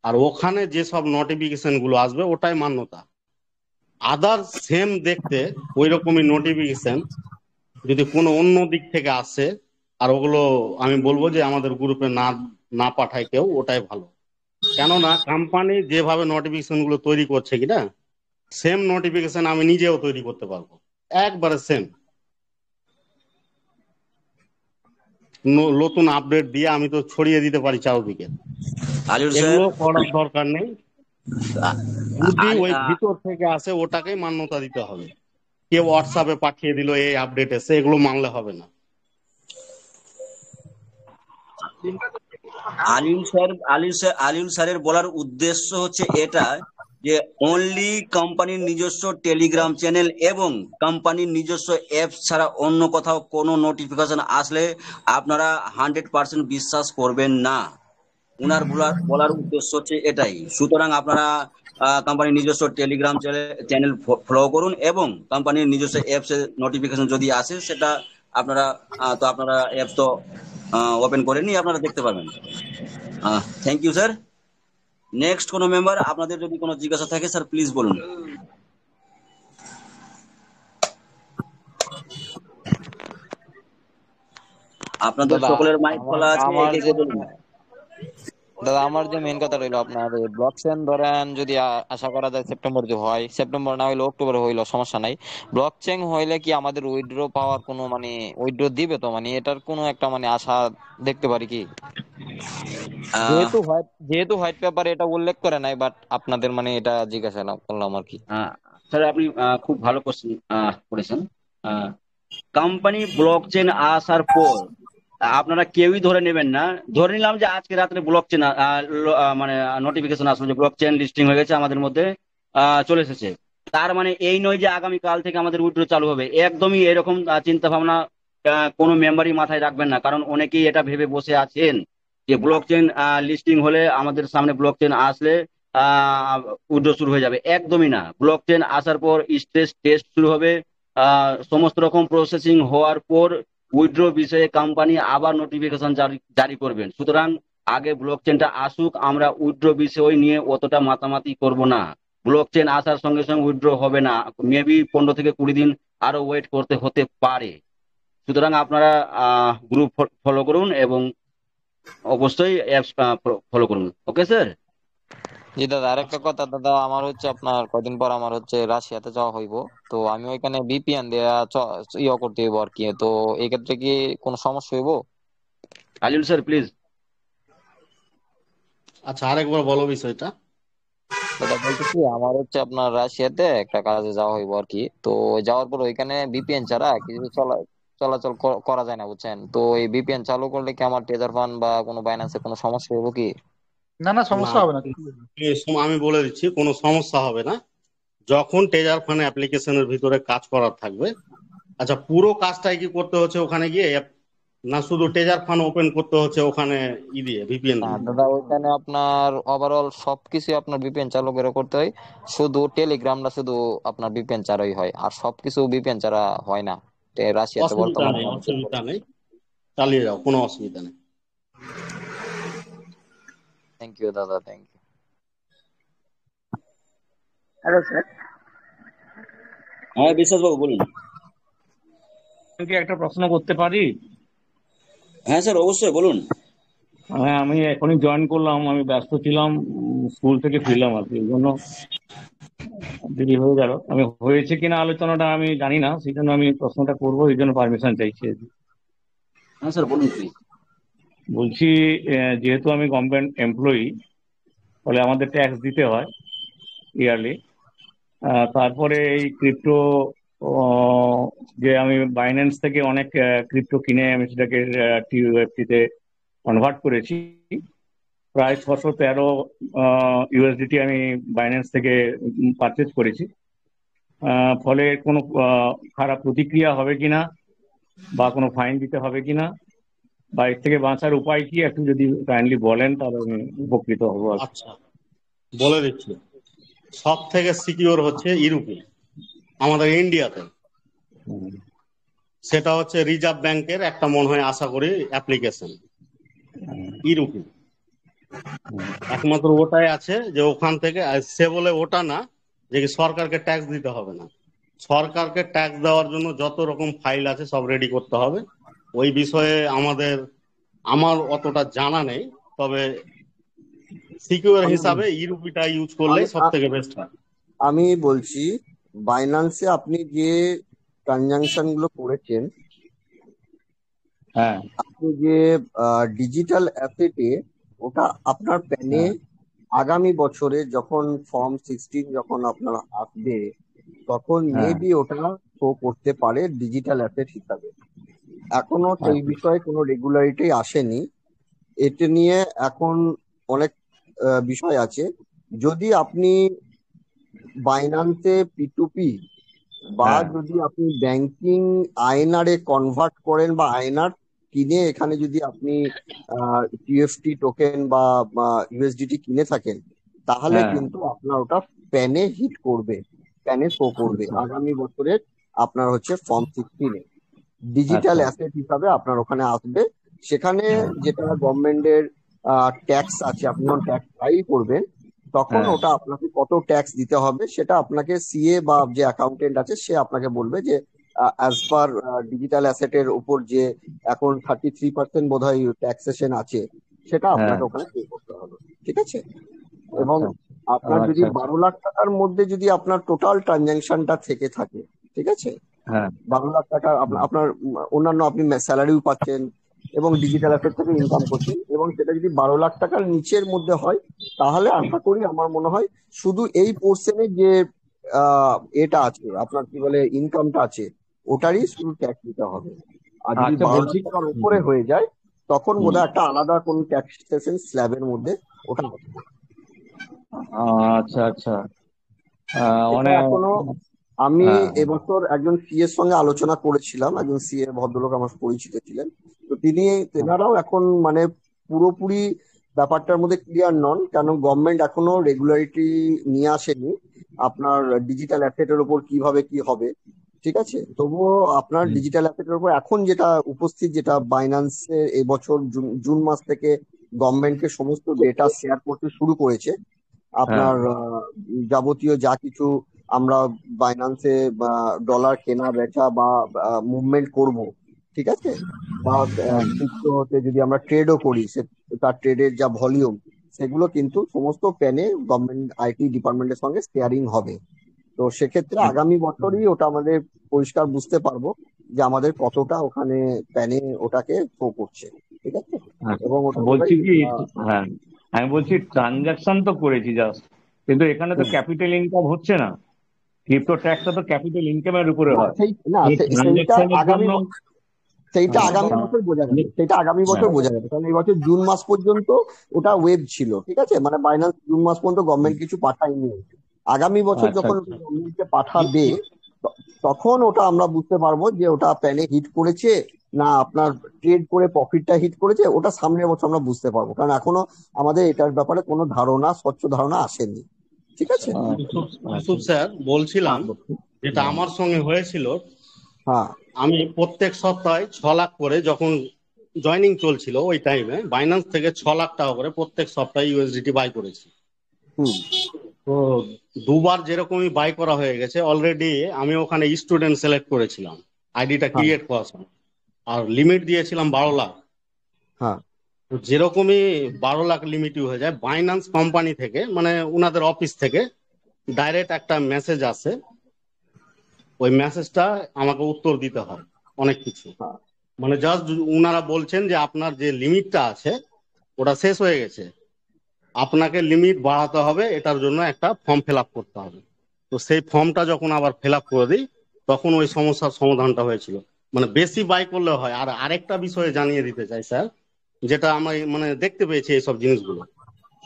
আর ওখানে যেসব নোটিফিকেশন গুলো আসবে ওটাই মান্যতা। আদার সেম দেখতে ওই রকমই নোটিফিকেশন যদি কোনো অন্য দিক থেকে আসে, আর ওগুলো আমি বলবো যে আমাদের গ্রুপে না না পাঠায় কেউ, ওটাই ভালো। কেননা কোম্পানি যেভাবে নোটিফিকেশন গুলো তৈরি করছে কিনা, সেম নোটিফিকেশন আমি নিজেও তৈরি করতে পারবো, একবারে সেম নতুন আপডেট দিয়ে আমি তো ছড়িয়ে দিতে পারি চারদিকে। আলিউর স্যার, এগুলো করার দরকার নেই, যদি ওই আহ, ভিতর থেকে আসে ওটাকেই মান্যতা দিতে হবে। কেউ হোয়াটসঅ্যাপে পাঠিয়ে দিল এই আপডেট এসে, এগুলো মানলে হবে না। আলিউল স্যারের বলার উদ্দেশ্য হচ্ছে এটা যে অনলি কোম্পানির নিজস্ব টেলিগ্রাম চ্যানেল এবং কোম্পানির নিজস্ব অ্যাপস ছাড়া অন্য কোথাও কোনো নোটিফিকেশন আসলে আপনারা 100% বিশ্বাস করবেন না। উনার বলার উদ্দেশ্য হচ্ছে এটাই। সুতরাং আপনারা কোম্পানির নিজস্ব টেলিগ্রাম চ্যানেল ফলো করুন এবং কোম্পানির নিজস্ব অ্যাপস এর নোটিফিকেশন যদি আসে সেটা আপনারা আপনারা অ্যাপস তো ওপেন করে নিয়ে আপনারা দেখতে পাবেন। Thank you sir. নেক্সট কোনো মেম্বার, আপনাদের যদি কোনো জিজ্ঞাসা থাকে স্যার প্লিজ বলুন। আপনাদের দাদা সকলের মাইক আমার খোলা আছে, আমার একে যে একে বলুন। আমার যে মেন কথা রইলো আপনার ব্লক চেইন ধরেন যদি আশা করা যায় সেপ্টেম্বর যদি হয়, সেপ্টেম্বর না হইলে অক্টোবর হইলো সমস্যা নাই। ব্লক চেইন হইলে কি আমাদের উইথড্র পাওয়ার কোনো মানে উইথড্র দিবে তো, মানে এটার কোনো একটা মানে আশা দেখতে পারি কি? যেহেতু হোয়াইট পেপারে এটা উল্লেখ করে নাই, বাট আপনাদের মানে এটা জিজ্ঞাসা করলাম আর কি। স্যার আপনি খুব ভালো কোশ্চেন করেছেন। কোম্পানি ব্লক চেইন আসার পর আপনারা কেউই ধরে নেবেন না, ধরে নিলাম যে আজকে রাত্রে ব্লক চেইন মানে নোটিফিকেশন আসলো যে ব্লক চেইন লিস্টিং হয়ে গেছে, আমাদের মধ্যে চলে এসেছে। তার মানে এই নয় যে আগামী কাল থেকে আমাদের উইথড্র চালু হবে, একদমই এরকম চিন্তা ভাবনা কোনো মেম্বারই মাথায় রাখবেন না। কারণ অনেকেই এটা ভেবে বসে আছেন যে ব্লক চেইন লিস্টিং হলে আমাদের সামনে ব্লক চেইন আসলে উইথড্র শুরু হয়ে যাবে। একদমই না, ব্লক চেইন আসার পর স্ট্রেস টেস্ট শুরু হবে, সমস্ত রকম প্রসেসিং হওয়ার পর উইথড্র বিষয়ে কোম্পানি আবার নোটিফিকেশন জারি করবেন। সুতরাং আগে ব্লক চেইনটা আসুক, আমরা উইথড্র বিষয় নিয়ে অতটা মাতামাতি করব না। ব্লক চেইন আসার সঙ্গে সঙ্গে উইথড্র হবে না, মেবি 15 থেকে 20 দিন আরো ওয়েট করতে হতে পারে। সুতরাং আপনারা গ্রুপ ফলো করুন এবং অবশ্যই অ্যাপস ফলো করুন। Okay sir. জি দাদা, আরেকটা কথা দাদা, আমার হচ্ছে আপনার কদিন পর আমার হচ্ছে রাশিয়াতে যাওয়া হইব। তো আমি ওইখানে ভিপিএন দিয়ে করতে হইব আর কি। তো এই ক্ষেত্রে কি কোনো সমস্যা হইব? আলিউল স্যার প্লিজ। আচ্ছা, আরেকবার বলো বিষয়টা। দাদা বলতে কি আমার হচ্ছে আপনার রাশিয়াতে একটা কাজে যাওয়া হইব আর কি। তো যাওয়ার পর ওইখানে ভিপিএন ছাড়া কিছু চলাচল করা যায় না বুঝছেন। তো এই ভিপিএন চালু করলে কি আমার টেজার ফান্ড বা কোনো বাইন্যান্সে কোনো সমস্যা হইব কি? না না, না, সমস্যা হবে না, কিছু হবে না। আমি বলে দিচ্ছি কোনো সমস্যা হবে না। যখন টেজার ফান অ্যাপ্লিকেশনের ভিতরে কাজ করার থাকবে, আচ্ছা পুরো কাজটাই কি করতে হচ্ছে ওখানে গিয়ে, না শুধু টেজার ফান ওপেন করতে হচ্ছে ওখানে দিয়ে ভিপিএন না দিয়ে? দাদা, ওইখানে আপনার ওভারঅল সবকিছু আপনার ভিপিএন চালু করে করতে হয়। শুধু টেলিগ্রামটা শুধু আপনার ভিপিএন ছাড়াই হয়, আর সবকিছু ভিপিএন ছাড়া হয় না রাশিয়াতে অসুবিধা বর্তমানে নেই, মানুষের। অসুবিধা নেই, চালিয়ে যাও, কোনো অসুবিধা নেই। থ্যাংক ইউ দাদা, থ্যাংক ইউ। Hello sir. হ্যাঁ বিশ্বাস বাবু বলুন। আমি কি একটা প্রশ্ন করতে পারি? হ্যাঁ স্যার অবশ্যই বলুন। হ্যাঁ, আমি এখনই জয়েন করলাম, আমি ব্যস্ত ছিলাম, স্কুল থেকে ফিরলাম আর কি, এই জন্য দেরি হয়ে গেল। আমি হয়েছে কিনা আলোচনাটা আমি জানি না, সেই জন্য আমি প্রশ্নটা করবো, এই জন্য পারমিশন চাইছি আর কি। হ্যাঁ স্যার বলুন প্লিজ। বলছি যেহেতু আমি গভর্নমেন্ট এমপ্লয়ি, ফলে আমাদের ট্যাক্স দিতে হয় ইয়ারলি। তারপরে এই ক্রিপ্টো, যে আমি বাইন্যান্স থেকে অনেক ক্রিপ্টো কিনে আমি সেটাকে টিউএফটিতে কনভার্ট করেছি। প্রায় 613 ইউএসডিটি আমি বাইন্যান্স থেকে পারচেজ করেছি। ফলে কোনো খারাপ প্রতিক্রিয়া হবে কিনা, বা কোনো ফাইন দিতে হবে কিনা, বা এর থেকে বাঁচার উপায় কি একটু যদি কাইন্ডলি বলেন তাহলে আমি উপকৃত হবো আর কি। আচ্ছা বলে দিচ্ছি, সব থেকে সিকিউর হচ্ছে ইউরোপে, আমাদের ইন্ডিয়াতে। সেটা হচ্ছে রিজার্ভ ব্যাংকের একটা মনে হয় আশা করি অ্যাপ্লিকেশন ইউরোপে, একমাত্র ওটাই আছে যে ওখান থেকে। সে বলে ওটা না যে কি সরকারকে ট্যাক্স দিতে হবে না, সরকারকে ট্যাক্স দেওয়ার জন্য যত রকম ফাইল আছে সব রেডি করতে হবে। ওই বিষয়ে আমার অতটা জানা নেই, তবে সিকিউর হিসাবে ইউরোপিটা ইউজ করলেই সব থেকে বেস্ট হয়। আমি বলছি, বাইন্যান্সে আপনি যে ট্রানজাকশন গুলো করেছেন, হ্যাঁ, আপনি যে ডিজিটাল অ্যাসেটে, ওটা আপনার প্যানে আগামী বছরে যখন ফর্ম 16 যখন আপনার আসবে, তখন মেবি ওটা শো করতে পারে ডিজিটাল অ্যাসেট হিসাবে। এখনো সেই বিষয়ে কোনো রেগুলারিটি আসেনি। এটা নিয়ে এখন অনেক বিষয় আছে। যদি আপনি বাইন্যান্সে P2P বা যদি আপনি ব্যাংকিং আইএনআর এ কনভার্ট করেন বা আইএনআর কিনে এখানে যদি আপনি টিএফটি টোকেন বা ইউএসডিটি কিনে থাকেন, তাহলে কিন্তু আপনার ওটা প্যানে হিট করবে, প্যানে শো করবে আগামী বছরের আপনার হচ্ছে ফর্ম 16-এ ডিজিটাল অ্যাসেট হিসাবে আপনার ওখানে আসবে। সেখানে যেটা গভর্নমেন্টের ট্যাক্স আছে, আপনি যখন ট্যাক্স ফাইল করবেন তখন ওটা আপনাকে কত ট্যাক্স দিতে হবে সেটা আপনাকে সিএ বা যে অ্যাকাউন্টেন্ট আছে সে আপনাকে বলবে যে অ্যাজ পার ডিজিটাল অ্যাসেটের উপর যে এখন 33% বোধহয় ট্যাক্সেশন আছে, সেটা আপনাকে ওখানে পে করতে হবে। ঠিক আছে? এবং আপনার যদি 12 লাখ টাকার মধ্যে যদি আপনার টোটাল ট্রানজাকশনটা থেকে থাকে, ঠিক আছে, 12 লাখ টাকা আপনার অন্যান্য আপনি স্যালারিও পাচ্ছেন এবং ডিজিটাল অ্যাসেট থেকে ইনকাম করছেন, এবং সেটা যদি 12 লাখ টাকার নিচের মধ্যে হয়, তাহলে আশা করি আমার মনে হয় শুধু এই পোর্শনে যে এটা আছে আপনার কি বলে ইনকামটা আছে ওটারই শুধু ট্যাক্স দিতে হবে। আর যদি 12 লাখ টাকার উপরে হয়ে যায় তখন বোধহয় একটা আলাদা কোন ট্যাক্সেশন স্ল্যাবের মধ্যে ওটা আসবে। আচ্ছা আচ্ছা। এটা এখনো আমি এবছর একজন সিএর সঙ্গে আলোচনা করেছিলাম, একজন সিএ ভদ্রলোক আমার পরিচিত ছিলেন, তো তেনারাও এখন মানে পুরোপুরি ব্যাপারটার মধ্যে ক্লিয়ার নন, কেন গভর্নমেন্ট এখনো রেগুলারিটি নিয়ে আসেনি আপনার ডিজিটাল অ্যাসেটের উপর কিভাবে কি হবে। ঠিক আছে, তবুও আপনার ডিজিটাল অ্যাসেটের উপর এখন যেটা উপস্থিত, যেটা বাইন্যান্সে এবছর জুন মাস থেকে গভর্নমেন্টকে সমস্ত ডেটা শেয়ার করতে শুরু করেছে। আপনার যাবতীয় যা কিছু আমরা বাইন্যান্সে ডলার কেনা বেচা বা মুভমেন্ট করব, ঠিক আছে, বা ক্রিপ্টোতে যদি আমরা ট্রেডও করি, তার ট্রেডের যা ভলিউম সেগুলো কিন্তু সমস্ত প্যানে গভর্নমেন্ট আইটি ডিপার্টমেন্টের সঙ্গে শেয়ারিং হবে। তো সেক্ষেত্রে আগামী বছরই ওটা আমাদের পরিষ্কার বুঝতে পারবো যে আমাদের কতটা ওখানে প্যানে ওটাকে শো করছে। ঠিক আছে, এবং ওটা বলছি কি, আমি বলছি ট্রানজাকশন তো করেছি জাস্ট, কিন্তু এখানে তো ক্যাপিটাল ইনকাম হচ্ছে না, ক্রিপ্টো ট্যাক্সটা তো ক্যাপিটাল ইনকামের উপরে না হয়। এই সেইটা ট্রানজাকশনের আগামী জন্য সেইটা হ্যাঁ, আগামী বছর বোঝা যাবে, সেটা আগামী বছর হ্যাঁ, বোঝা যাবে, কারণ এই বছর জুন মাস পর্যন্ত ওটা ওয়েব ছিল, ঠিক আছে, মানে বাইন্যান্স জুন মাস পর্যন্ত গভর্নমেন্ট কিছু পাঠায়নি। আগামী বছর আচ্ছা যখন আচ্ছা। গভর্নমেন্টকে পাঠাবে তখন ওটা আমরা বুঝতে পারবো যে ওটা প্যানে হিট করেছে না আপনার ট্রেড করে প্রফিটটা হিট করেছে, ওটা সামনের বছর আমরা বুঝতে পারবো, কারণ এখনো আমাদের এটার ব্যাপারে কোনো ধারণা, স্বচ্ছ ধারণা আসেনি, ঠিক আছে। ইউসুফ স্যার বলছিলাম, যেটা আমার সঙ্গে হয়েছিল, হ্যাঁ আমি প্রত্যেক সপ্তাহে 6 লাখ করে, যখন জয়নিং চলছিল ওই টাইমে বাইন্যান্স থেকে 6 লাখ টাকা করে প্রত্যেক সপ্তাহে ইউএসডিটি বাই করেছি। তো দুবার যেরকমই বাই করা হয়ে গেছে অলরেডি। আমি ওখানে স্টুডেন্ট সিলেক্ট করেছিলাম আইডিটা ক্রিয়েট করার সময়, আর লিমিট দিয়েছিলাম 12 লাখ। হ্যাঁ তো যেরকমই 12 লাখ লিমিট হয়ে যায়, বাইন্যান্স কোম্পানি থেকে, মানে ওনাদের অফিস থেকে ডাইরেক্ট একটা মেসেজ আসে, ওই মেসেজটা আমাকে উত্তর দিতে হয় অনেক কিছু। মানে জাস্ট উনারা বলছেন যে আপনার যে লিমিটটা আছে ওটা শেষ হয়ে গেছে, আপনাকে লিমিট বাড়াতে হবে, এটার জন্য একটা ফর্ম ফিল আপ করতে হবে। তো সেই ফর্মটা যখন আবার ফিল আপ করে দিই তখন ওই সমস্যার সমাধানটা হয়েছিল। মানে বেশি বাই করলে হয়। আর আরেকটা বিষয়ে জানিয়ে দিতে চাই স্যার, যেটা আমি মানে দেখতে পেয়েছি এইসব জিনিসগুলো।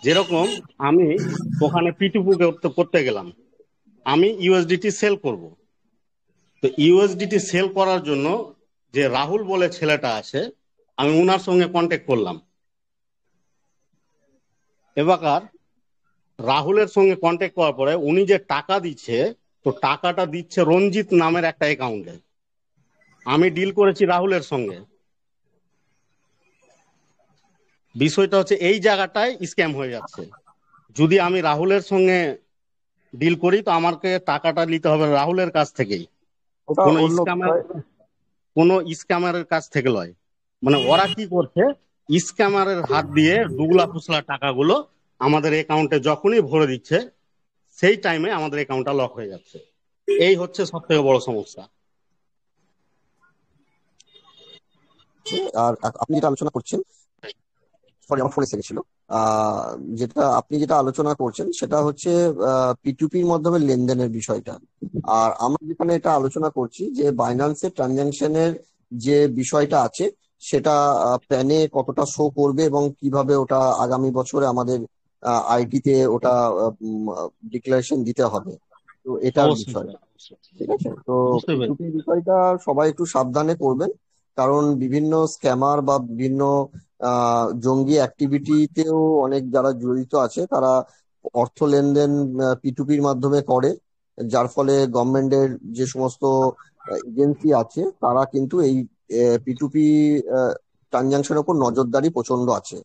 যেরকম আমি ওখানে পিটুপু করতে গেলাম, আমি ইউএসডিটি সেল করব। তো ইউএসডিটি সেল করার জন্য যে রাহুল বলে ছেলেটা আছে, আমি উনার সঙ্গে কন্ট্যাক্ট করলাম। এবার রাহুলের সঙ্গে কন্ট্যাক্ট করার পরে উনি যে টাকা দিচ্ছে, তো টাকাটা দিচ্ছে রঞ্জিত নামের একটা অ্যাকাউন্টে। আমি ডিল করেছি রাহুলের সঙ্গে। বিষয়টা হচ্ছে এই জায়গাটায় স্ক্যাম হয়ে যাচ্ছে। যদি আমি রাহুলের সঙ্গে ডিল করি তো আমাকে টাকাটা নিতে হবে রাহুলের কাছ থেকেই, ওটা কোনো অন্য স্ক্যামার, কোনো স্ক্যামারের কাছ থেকে লয়। মানে ওরা কি করছে, স্ক্যামারের হাত দিয়ে দুগলা ফুসলা টাকাগুলো আমাদের অ্যাকাউন্টে যখনই ভরে দিচ্ছে, সেই টাইমে আমাদের অ্যাকাউন্টটা লক হয়ে যাচ্ছে। এই হচ্ছে সব থেকে বড় সমস্যা। আর আপনি যেটা আলোচনা করছেন, সরি আমার ফোনে এসে গেছিল, যেটা আপনি যেটা আলোচনা করছেন সেটা হচ্ছে পিটুপির মাধ্যমে লেনদেনের বিষয়টা। আর আমরা যেখানে এটা আলোচনা করছি যে বাইন্যান্সের ট্রানজাকশনের যে বিষয়টা আছে সেটা প্যানে কতটা শো করবে এবং কিভাবে ওটা আগামী বছরে আমাদের আইটিতে ওটা ডিক্লারেশন দিতে হবে, তো এটার বিষয়, ঠিক আছে। তো পিটুপির বিষয়টা সবাই একটু সাবধানে করবেন, কারণ বিভিন্ন স্ক্যামার বা বিভিন্ন জঙ্গি অ্যাক্টিভিটিতেও অনেক যারা জড়িত আছে তারা অর্থ লেনদেন পিটুপির মাধ্যমে করে, যার ফলে গভর্নমেন্টের যে সমস্ত এজেন্সি আছে তারা কিন্তু এই পিটুপি ট্রানজাকশনের উপর নজরদারি প্রচন্ড আছে।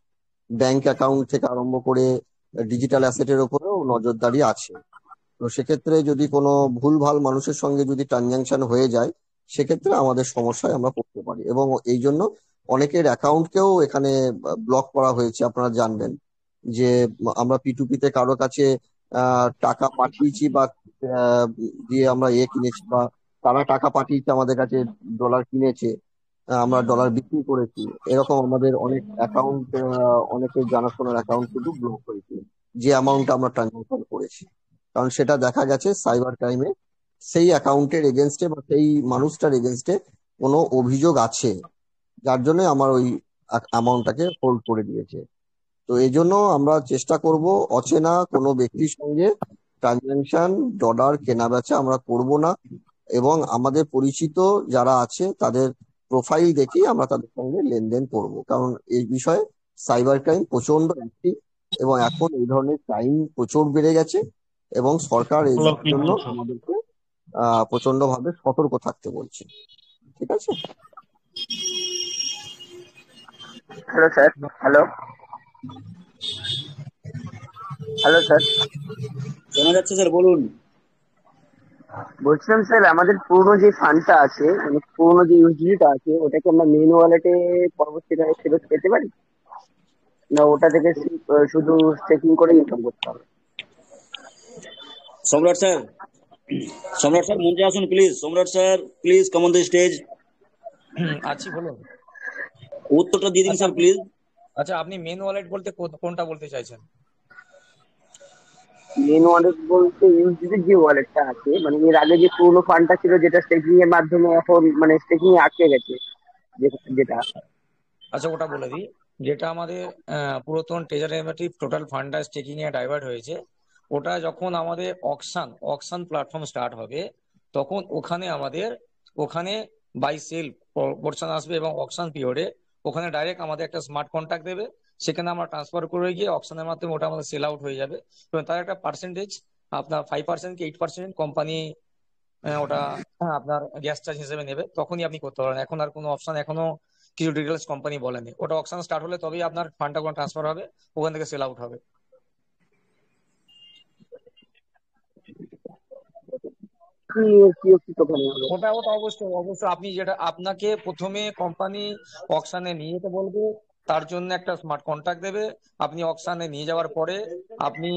ব্যাংক অ্যাকাউন্ট থেকে আরম্ভ করে ডিজিটাল অ্যাসেটের উপরেও নজরদারি আছে। তো সেক্ষেত্রে যদি কোনো ভুলভাল মানুষের সঙ্গে যদি ট্রানজাকশন হয়ে যায় সেক্ষেত্রে আমাদের সমস্যায় আমরা পড়তে পারি, এবং এই জন্য অনেকের অ্যাকাউন্টকেও এখানে ব্লক করা হয়েছে। আপনারা জানবেন যে আমরা পিটুপিতে কারো কাছে টাকা পাঠিয়েছি বা দিয়ে আমরা কিনেছি, বা তারা টাকা পাঠিয়েছে আমাদের কাছে, ডলার কিনেছে, আমরা ডলার বিক্রি করেছি, এরকম আমাদের অনেক অ্যাকাউন্ট, অনেকের জানাশোনার অ্যাকাউন্ট কিন্তু ব্লক হয়েছে যে অ্যামাউন্ট আমরা ট্রানজাকশন করেছি, কারণ সেটা দেখা গেছে সাইবার ক্রাইমে সেই অ্যাকাউন্টের এগেনস্টে বা সেই মানুষটার এগেনস্টে কোনো অভিযোগ আছে, যার জন্য আমার ওই অ্যামাউন্টটাকে হোল্ড করে দিয়েছে। তো এই জন্য আমরা চেষ্টা করব অচেনা কোনো ব্যক্তির সঙ্গে ট্রানজাকশন ডলার কেনা বেচা আমরা করব না, এবং আমাদের পরিচিত যারা আছে তাদের প্রোফাইল দেখেই আমরা তাদের সঙ্গে লেনদেন করব, কারণ এই বিষয়ে সাইবার ক্রাইম প্রচন্ড অ্যাক্টিভ এবং এখন এই ধরনের ক্রাইম প্রচুর বেড়ে গেছে, এবং সরকার এই জন্য আমাদেরকে প্রচন্ড ভাবে সতর্ক থাকতে বলছে, ঠিক আছে। Hello sir. Hello hello sir, শোনা যাচ্ছে স্যার, বলুন। বলছিলাম স্যার আমাদের পুরনো যে ফান্ডটা আছে, মানে পুরনো যে ইউজিটা আছে, ওটাকে আমরা মেন ওয়ালেটে পরবর্তীকালে ফেরত পেতে পারি, না ওটা থেকে শুধু স্টেকিং করে ইনকাম করতে হবে? সম্রাট স্যার, সম্রাট স্যার মঞ্চে আসুন please. Samrat sir please come on the stage. আছি, বলুন। উত্তরটা দিয়ে দিন স্যার প্লিজ। আচ্ছা, আপনি মেন ওয়ালেট বলতে কোনটা বলতে চাইছেন? মেন ওয়ালেট বলতে ইউএসডিটি যে ওয়ালেটটা আছে, মানে এর আগে যে পুরোনো ফান্ডটা ছিল যেটা স্টেকিং এর মাধ্যমে এখন মানে স্টেকিং এ আটকে গেছে, যেটা আচ্ছা ওটা বলে দিই, যেটা আমাদের পুরাতন ট্রেজারেটিভ টোটাল ফান্ডটা স্টেকিং এ ডাইভার্ট হয়েছে, ওটা যখন আমাদের অকশন প্ল্যাটফর্ম স্টার্ট হবে, তখন ওখানে বাই সেল পোর্শন আসবে এবং অকশন পিরিয়ডে ওখানে ডাইরেক্ট আমাদের একটা স্মার্ট কন্ট্রাক্ট দেবে, সেখানে আমরা ট্রান্সফার করে গিয়ে অকশনের মাধ্যমে ওটা আমাদের সেল আউট হয়ে যাবে এবং তার একটা পার্সেন্টেজ আপনার 5% কি 8% কোম্পানি ওটা আপনার গ্যাস চার্জ হিসেবে নেবে, তখনই আপনি করতে পারেন। এখন আর কোনো অপশন এখনো কিছু ডিটেলস কোম্পানি বলেনি, ওটা অকশন স্টার্ট হলে তবেই আপনার ফান্ডটা কোনো ট্রান্সফার হবে, ওখান থেকে সেল আউট হবে। ওটা ওটা অবশ্যই অবশ্যই আপনি যেটা আপনাকে প্রথমে কোম্পানি অকশনে নিয়ে যেতে বলবে, তার জন্য একটা স্মার্ট কন্ট্রাক্ট দেবে, আপনি অকশনে নিয়ে যাওয়ার পরে আপনি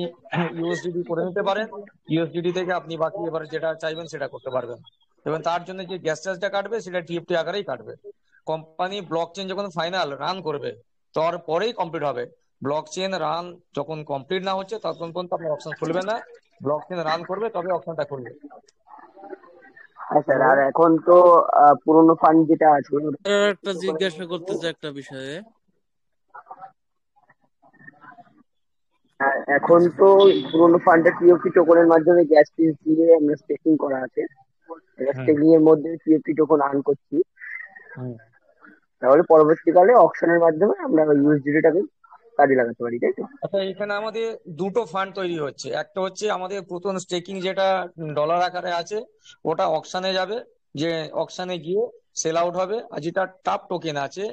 ইউএসডিটি করে নিতে পারেন, ইউএসডিটি থেকে আপনি বাকি এবার যেটা চাইবেন সেটা করতে পারবেন এবং তার জন্য যে গ্যাস চার্জটা কাটবে সেটা টিএফটি আকারেই কাটবে। কোম্পানি ব্লক চেন যখন ফাইনাল রান করবে তারপরেই কমপ্লিট হবে। ব্লক চেন রান যখন কমপ্লিট না হচ্ছে তখন পর্যন্ত আপনার অপশন খুলবে না, ব্লক চেন রান করবে তবে অপশনটা খুলবে। হ্যাঁ স্যার, আর এখন তো পুরোনো ফান্ড যেটা আছে একটা জিজ্ঞাসা করতে চাই একটা বিষয়ে। এখন তো পুরোনো ফান্ডটা টিএফটি টোকনের মাধ্যমে গ্যাস ফিস দিয়ে আমরা স্টেকিং করা আছে, স্টেকিং এর মধ্যে টিএফটি টোকন আর্ন করছি, তাহলে পরবর্তীকালে অকশনের মাধ্যমে আমরা ইউএসডিটাকে কাজে লাগাতে পারি, তাই তো? আচ্ছা এখানে আমাদের দুটো ফান্ড তৈরি হচ্ছে, একটা হচ্ছে আমাদের প্রথম স্টেকিং যেটা ডলার আকারে আছে ওটা অকশনে যাবে, যে অকশনে গিয়ে সেল আউট হবে, আর যেটা টাপ টোকেন আছে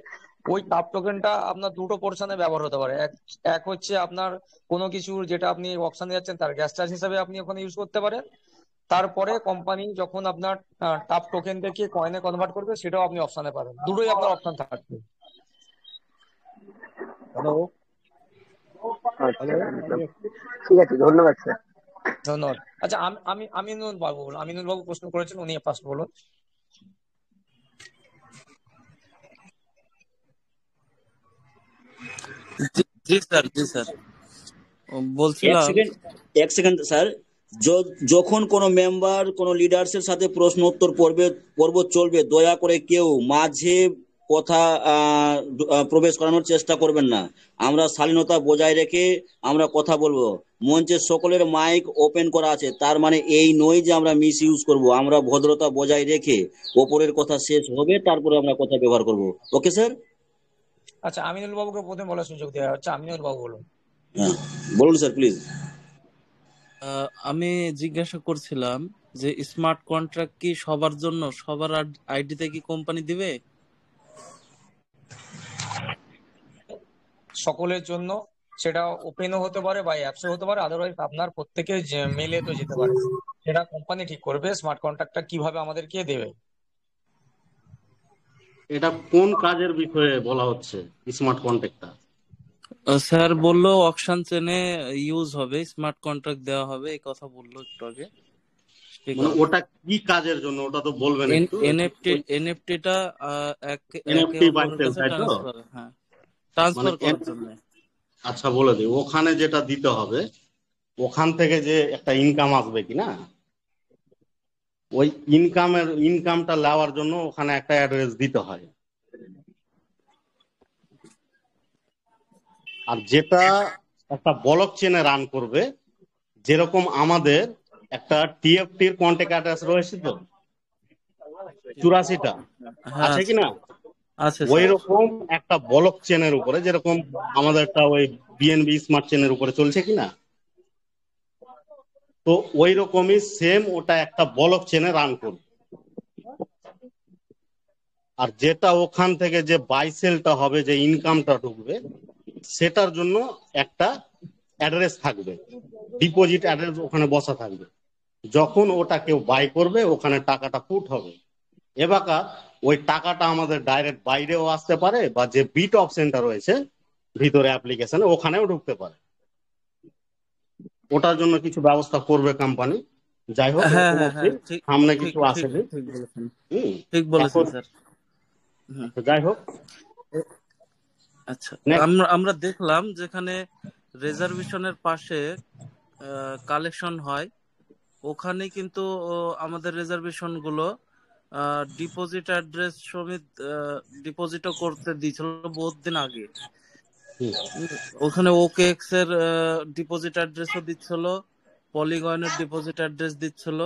ওই টাপ টোকেনটা আপনার দুটো পোর্শনে ব্যবহার হতে পারে। এক হচ্ছে আপনার কোনো কিছুর যেটা আপনি অকশনে যাচ্ছেন তার গ্যাস চার্জ হিসাবে আপনি ওখানে ইউজ করতে পারেন, তারপরে কোম্পানি যখন আপনার টাপ টোকেন থেকে কয়েনে কনভার্ট করবে সেটাও আপনি অপশনে পাবেন, দুটোই আপনার অপশন থাকবে। হ্যালো ঠিক আছে, ধন্যবাদ স্যার। ধন্যবাদ। আচ্ছা আমি আমিনুল বাবু প্রশ্ন করেছেন, উনি ফার্স্ট বলুন। জি স্যার বলছিলাম। এক সেকেন্ড স্যার, যখন কোনো মেম্বার কোনো লিডার্সের সাথে প্রশ্ন উত্তর পর্ব চলবে, দয়া করে কেউ মাঝে কথা প্রবেশ করানোর চেষ্টা করবেন না। আমরা শালীনতা বজায় রেখে আমরা কথা বলবো। মঞ্চের সকলের মাইক ওপেন করা আছে, তার মানে এই নয় যে আমরা মিস ইউজ করবো। আমরা ভদ্রতা বজায় রেখে ওপরের কথা শেষ হবে তারপরে আমরা কথা ব্যবহার করব। Okay sir? আচ্ছা আমিনুল বাবুকে প্রথমে বলার সুযোগ দেওয়া হচ্ছে, আমিনুল বাবু বলুন। বলুন স্যার প্লিজ। আমি জিজ্ঞাসা করছিলাম যে স্মার্ট কন্ট্রাক্ট কি সবার জন্য, সবার আইডিতে কি কোম্পানি দিবে? সকলের জন্য, সেটা ওপেনও হতে পারে বা অ্যাপসও হতে পারে, আদারওয়াইজ আপনার প্রত্যেকের মেলে তো যেতে পারে, সেটা কোম্পানি ঠিক করবে স্মার্ট কন্ট্রাক্টটা কিভাবে আমাদেরকে দেবে। এটা কোন কাজের বিষয়ে বলা হচ্ছে স্মার্ট কন্ট্রাক্টটা? স্যার বললো অকশন চেনে ইউজ হবে, স্মার্ট কন্ট্রাক্ট দেওয়া হবে, এই কথা বললো একটু আগে। মানে ওটা কি কাজের জন্য ওটা তো বলবেন একটু। এনএফটিটা এনএফটি বাই সেল, তাই তো? হ্যাঁ, ট্রান্সফার করার জন্য। আচ্ছা বলে দিই, ওখানে যেটা দিতে হবে, ওখান থেকে যে একটা ইনকাম আসবে কি না, ওই ইনকামটা নেওয়ার জন্য ওখানে একটা অ্যাড্রেস দিতে হয়। আর যেটা একটা ব্লক চেনে রান করবে, যেরকম আমাদের একটা টিএফটির কন্ট্যাক্ট অ্যাড্রেস রয়েছে তো 84টা আছে কিনা, ওই রকম একটা ব্লক চেনের উপরে, যেরকম আমাদের একটা ওই বিএনবি স্মার্ট চেনের উপরে চলছে কিনা, তো ওই রকমই সেম ওটা একটা ব্লক চেনে রান করবে। আর যেটা ওখান থেকে যে বাইসেলটা হবে, যে ইনকামটা ঢুকবে, সেটার জন্য একটা অ্যাড্রেস থাকবে, ডিপোজিট অ্যাড্রেস ওখানে বসা থাকবে। যখন ওটা কেউ বাই করবে ওখানে টাকাটা পুট হবে। এবার ওই টাকাটা আমাদের ডাইরেক্ট বাইরেও আসতে পারে, বা যে বিট অপশনটা রয়েছে ভিতরে অ্যাপ্লিকেশনে ওখানেও ঢুকতে পারে। ওটার জন্য কিছু ব্যবস্থা করবে কোম্পানি। যাই হোক, সামনে কিছু আসেনি। ঠিক বলেছেন স্যার। যাই হোক, আচ্ছা আমরা দেখলাম যেখানে রিজার্ভেশনের পাশে কালেকশন হয়, ওখানে কিন্তু আমাদের রিজার্ভেশন গুলো ডিপোজিট অ্যাড্রেস সমেত ডিপোজিটও করতে দিয়েছিল বহুত দিন আগে। ওখানে ওকেএক্স এর ডিপোজিট অ্যাড্রেসও দিচ্ছিল, পলিগনের ডিপোজিট অ্যাড্রেস দিচ্ছিল।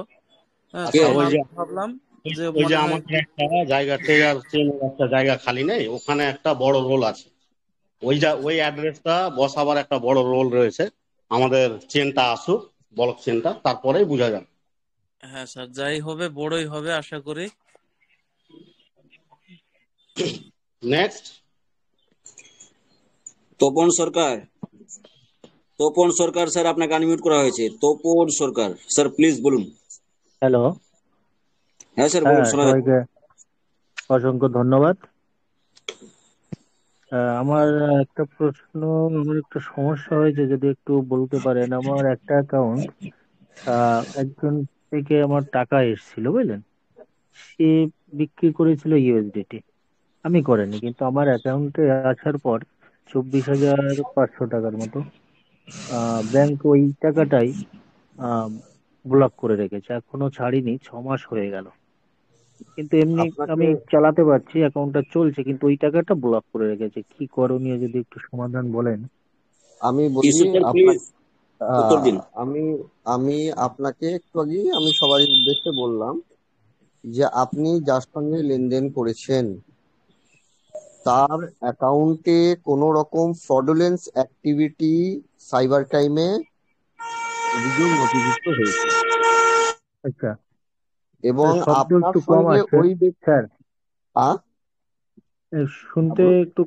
আচ্ছা, তখন ওই আমি যে ভাবলাম যে ওই যে মনে হয় আমাদের একটা জায়গা ট্রেজার চেনের একটা জায়গা খালি নেই, ওখানে একটা বড় রোল আছে। ওই অ্যাড্রেসটা বসাবার একটা বড় রোল রয়েছে। আমাদের চেনটা আসুক, বলক চেনটা, তারপরেই বোঝা যাবে। হ্যাঁ স্যার, যাই হবে বড়ই হবে আশা করি। নেক্সট, তপন সরকার। তপন সরকার স্যার, আপনাকে আনমিউট করা হয়েছে। তপন সরকার স্যার, প্লিজ বলুন। হ্যালো। হ্যাঁ স্যার, হ্যাঁ, বলুন, শোনা যাচ্ছে। সবাইকে অসংখ্য ধন্যবাদ। আমার একটা প্রশ্ন, আমার একটা সমস্যা হয়েছে, যদি একটু বলতে পারেন। আমার একটা অ্যাকাউন্ট, একজন থেকে আমার টাকা এসেছিল, বুঝলেন, সে বিক্রি করেছিল ইউএসডিটি, আমি করিনি, কিন্তু আমার অ্যাকাউন্টে আসার পর 24,500 টাকার মতো ব্যাংক ওই টাকাটাই ব্লক করে রেখেছে, এখনো ছাড়িনি, 6 মাস হয়ে গেল। কিন্তু এমনি আপনাকে আমি চালাতে পারছি, অ্যাকাউন্টটা চলছে, কিন্তু ওই টাকাটা ব্লক করে রেখেছে। কি করণীয় যদি একটু সমাধান বলেন। আমি বলি ইউসুফ স্যার, প্লিজ আপনাকে, উত্তর দিন। আমি আমি আপনাকে একটু আগে আমি সবারই উদ্দেশ্যে বললাম যে আপনি যার সঙ্গে লেনদেন করেছেন তার অ্যাকাউন্টে কোনো রকম ফ্রডুলেন্স অ্যাক্টিভিটি সাইবার ক্রাইমে অভিযোগ নথিভুক্ত হয়েছে আচ্ছা, এবং শব্দ আপনার একটু কম সঙ্গে আসছে ওই স্যার, আ শুনতে বলুন, একটু।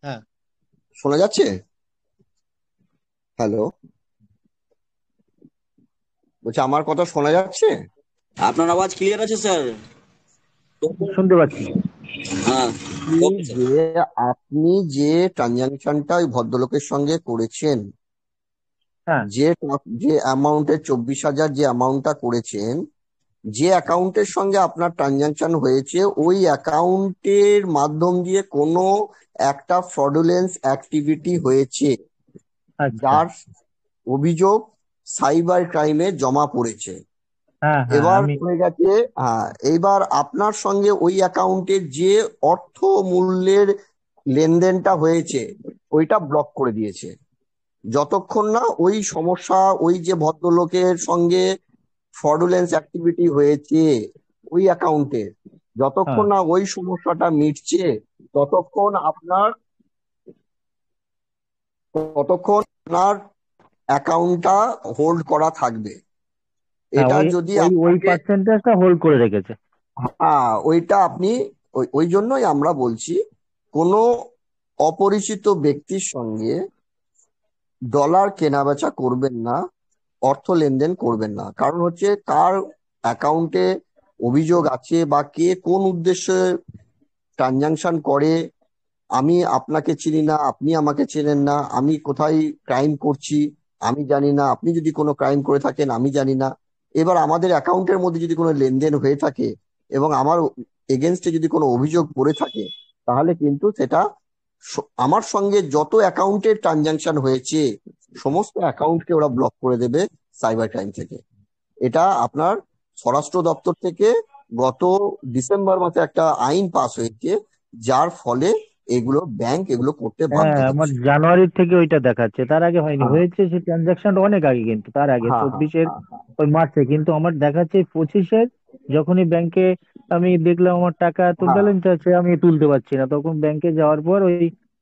হ্যাঁ, শোনা যাচ্ছে? হ্যালো, বলছি আমার কথা শোনা যাচ্ছে? আপনার আওয়াজ ক্লিয়ার আছে স্যার। শুনতে পাচ্ছি। হ্যাঁ, ওকে স্যার। যে আপনি যে ট্রানজাকশনটা ওই ভদ্রলোকের সঙ্গে করেছেন, হ্যাঁ, যে অ্যামাউন্টের 24,000 যে অ্যামাউন্টটা করেছেন, যে অ্যাকাউন্টের সঙ্গে আপনার ট্রানজাকশন হয়েছে ওই অ্যাকাউন্টের মাধ্যম দিয়ে কোনো একটা ফ্রডুলেন্স অ্যাক্টিভিটি হয়েছে, আচ্ছা, যার অভিযোগ সাইবার ক্রাইমে জমা পড়েছে। হ্যাঁ হ্যাঁ, এবার আমি হয়ে গেছে, এইবার আপনার সঙ্গে ওই অ্যাকাউন্টের যে অর্থ মূল্যের লেনদেনটা হয়েছে ওইটা ব্লক করে দিয়েছে, যতক্ষণ না ওই সমস্যা, ওই যে ভদ্রলোকের সঙ্গে ফ্রডুলেন্স অ্যাক্টিভিটি হয়েছে ওই অ্যাকাউন্টে, যতক্ষণ হ্যাঁ না ওই সমস্যাটা মিটছে ততক্ষণ আপনার অ্যাকাউন্টটা হোল্ড করা থাকবে। হ্যাঁ, এটা ওই যদি ওই ওই আপনাকে, পার্সেন্টেজটা হোল্ড করে রেখেছে। ওইটা আপনি, ওই জন্যই আমরা বলছি কোনো অপরিচিত ব্যক্তির সঙ্গে ডলার কেনাবেচা করবেন না, অর্থ লেনদেন করবেন না। কারণ হচ্ছে কার অ্যাকাউন্টে অভিযোগ আছে বা কে কোন উদ্দেশ্যে ট্রানজাকশন করে, আমি আপনাকে চিনি না, আপনি আমাকে চেনেন না, আমি কোথায় ক্রাইম করছি আমি জানি না, আপনি যদি কোনো ক্রাইম করে থাকেন আমি জানি না। এবার আমাদের অ্যাকাউন্টের মধ্যে যদি কোনো লেনদেন হয়ে থাকে এবং আমার এগেনস্টে যদি কোনো অভিযোগ পড়ে থাকে, তাহলে কিন্তু সেটা আমার সঙ্গে যত অ্যাকাউন্টের ট্রানজাকশন হয়েছে সমস্ত অ্যাকাউন্টকে ওরা ব্লক করে দেবে সাইবার ক্রাইম থেকে। এটা আপনার স্বরাষ্ট্র দপ্তর থেকে গত ডিসেম্বর মাসে একটা আইন পাস হয়েছে, যার ফলে এগুলো ব্যাংক এগুলো করতে বাধ্য হ্যাঁ, আমার হচ্ছে। জানুয়ারির থেকে ওইটা দেখাচ্ছে, তার আগে হয়নি। হ্যাঁ হয়েছে সে ট্রানজাকশনটা অনেক আগে, কিন্তু তার আগে হ্যাঁ হ্যাঁ 24-এর হ্যাঁ হ্যাঁ ওই মার্চে, কিন্তু আমার দেখাচ্ছে 25-এর। যখনই ব্যাংকে আমি দেখলাম আমার টাকা এত হ্যাঁ ব্যালেন্স আছে, আমি তুলতে পারছি না, তখন ব্যাংকে যাওয়ার পর ওই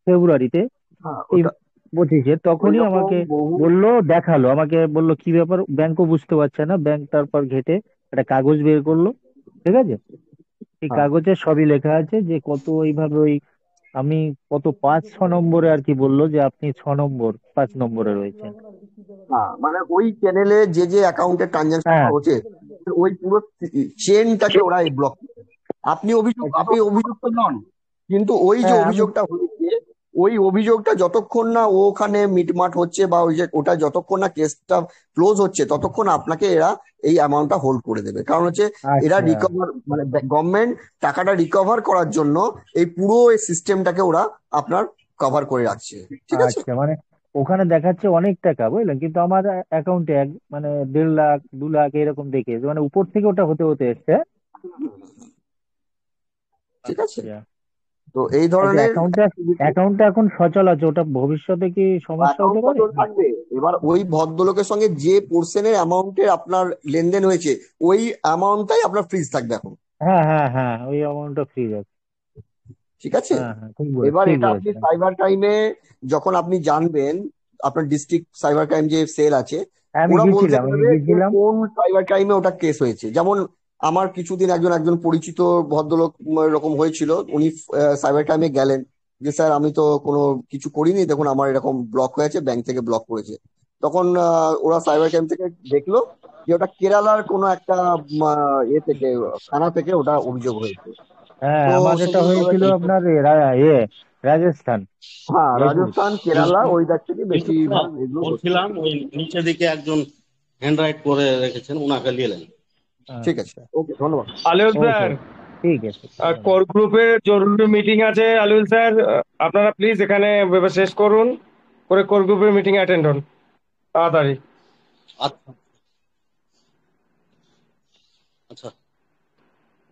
ফেব্রুয়ারিতে, হ্যাঁ, এই ওটা 25-এ, ওই তখনই রকম আমাকে বহু, বললো, দেখালো, আমাকে বললো কি ব্যাপার, ব্যাংকও বুঝতে পারছে না। ব্যাংক তারপর ঘেটে একটা কাগজ বের করলো, ঠিক আছে, এই হ্যাঁ কাগজে সবই লেখা আছে যে কত এইভাবে ওই আমি কত 5-6 নম্বরে আর কি, বললো যে আপনি 6 নম্বর 5 নম্বরে রয়েছেন। হ্যাঁ, মানে ওই চ্যানেলে যে যে অ্যাকাউন্টের ট্রানজাকশনটা হ্যাঁ, হচ্ছে ওই পুরো চেনটাকে ওরা ব্লক করে। আপনি অভিযুক্ত নন, কিন্তু ওই যে হ্যাঁ, আমি অভিযোগটা হয়েছে ওই অভিযোগটা যতক্ষণ না ওখানে মিটমাট হচ্ছে বা ওই যে ওটা যতক্ষণ না কেসটা ক্লোজ হচ্ছে ততক্ষণ আপনাকে এরা এই অ্যামাউন্টটা হোল্ড করে দেবে। কারণ হচ্ছে এরা আচ্ছা রিকভার, মানে গভর্নমেন্ট টাকাটা রিকভার করার জন্য এই পুরো এই সিস্টেমটাকে ওরা আপনার কভার করে রাখছে, ঠিক আছে? আচ্ছা, মানে ওখানে দেখাচ্ছে অনেক টাকা বুঝলেন, কিন্তু আমার অ্যাকাউন্টে মানে 1.5 লাখ 2 লাখ এরকম দেখিয়েছে, মানে উপর থেকে ওটা হতে হতে এসছে। ঠিক আছে, আচ্ছা, তো এই আচ্ছা, ধরনের অ্যাকাউন্টটা এখন সচল আছে, ওটা ভবিষ্যতে কি সমস্যা অ্যাকাউন্ট হতে পারে? সচল থাকবে। এবার ওই ভদ্রলোকের সঙ্গে যে পোর্শনের অ্যামাউন্টের আপনার লেনদেন হয়েছে ওই অ্যামাউন্টটাই আপনার ফ্রিজ থাকবে এখন। হ্যাঁ, হ্যাঁ, হ্যাঁ, ওই অ্যামাউন্টটা ফ্রি আছে। ঠিক আছে, হ্যাঁ, হ্যাঁ, এবার ঠিক এটা আপনি বলেছেন। সাইবার ক্রাইমে যখন আপনি জানবেন, আপনার ডিস্ট্রিক্ট সাইবার ক্রাইম যে সেল আছে আমি ওরা বলতে গেছিলাম পারবে যে কোন সাইবার ক্রাইমে ওটা কেস হয়েছে। যেমন আমার কিছুদিন একজন পরিচিত ভদ্রলোক এরকম হয়েছিল, উনি সাইবার ক্রাইমে গেলেন যে স্যার আমি তো কোনো কিছু করিনি, দেখুন আমার এরকম ব্লক হয়েছে, ব্যাংক থেকে ব্লক করেছে। তখন ওরা সাইবার ক্রাইম থেকে দেখলো যে ওটা কেরালার কোনো একটা ইয়ে থেকে, থানা থেকে ওটা অভিযোগ হয়েছে। হ্যাঁ, তো আমাদেরটা সেগুলো হয়েছিল আপনার রাজস্থান, হ্যাঁ জয়পুর। রাজস্থান কেরালা ওই দিক থেকে কিন্তু স্যার বেশিরভাগ এগুলো হচ্ছে। বলছিলাম ওই নিচে দিকে একজন হ্যান্ড রাইট করে রেখেছেন, ওনাকে নিলেন। ঠিক আছে, ওকে, ধন্যবাদ। আলিউল ওকে, স্যার, ঠিক আছে। কোর গ্রুপের জরুরি মিটিং আছে আলিউল স্যার, আপনারা প্লিজ এখানে শেষ করুন করে কোর গ্রুপের মিটিং অ্যাটেন্ড হন তাড়াতাড়ি। আচ্ছা আচ্ছা,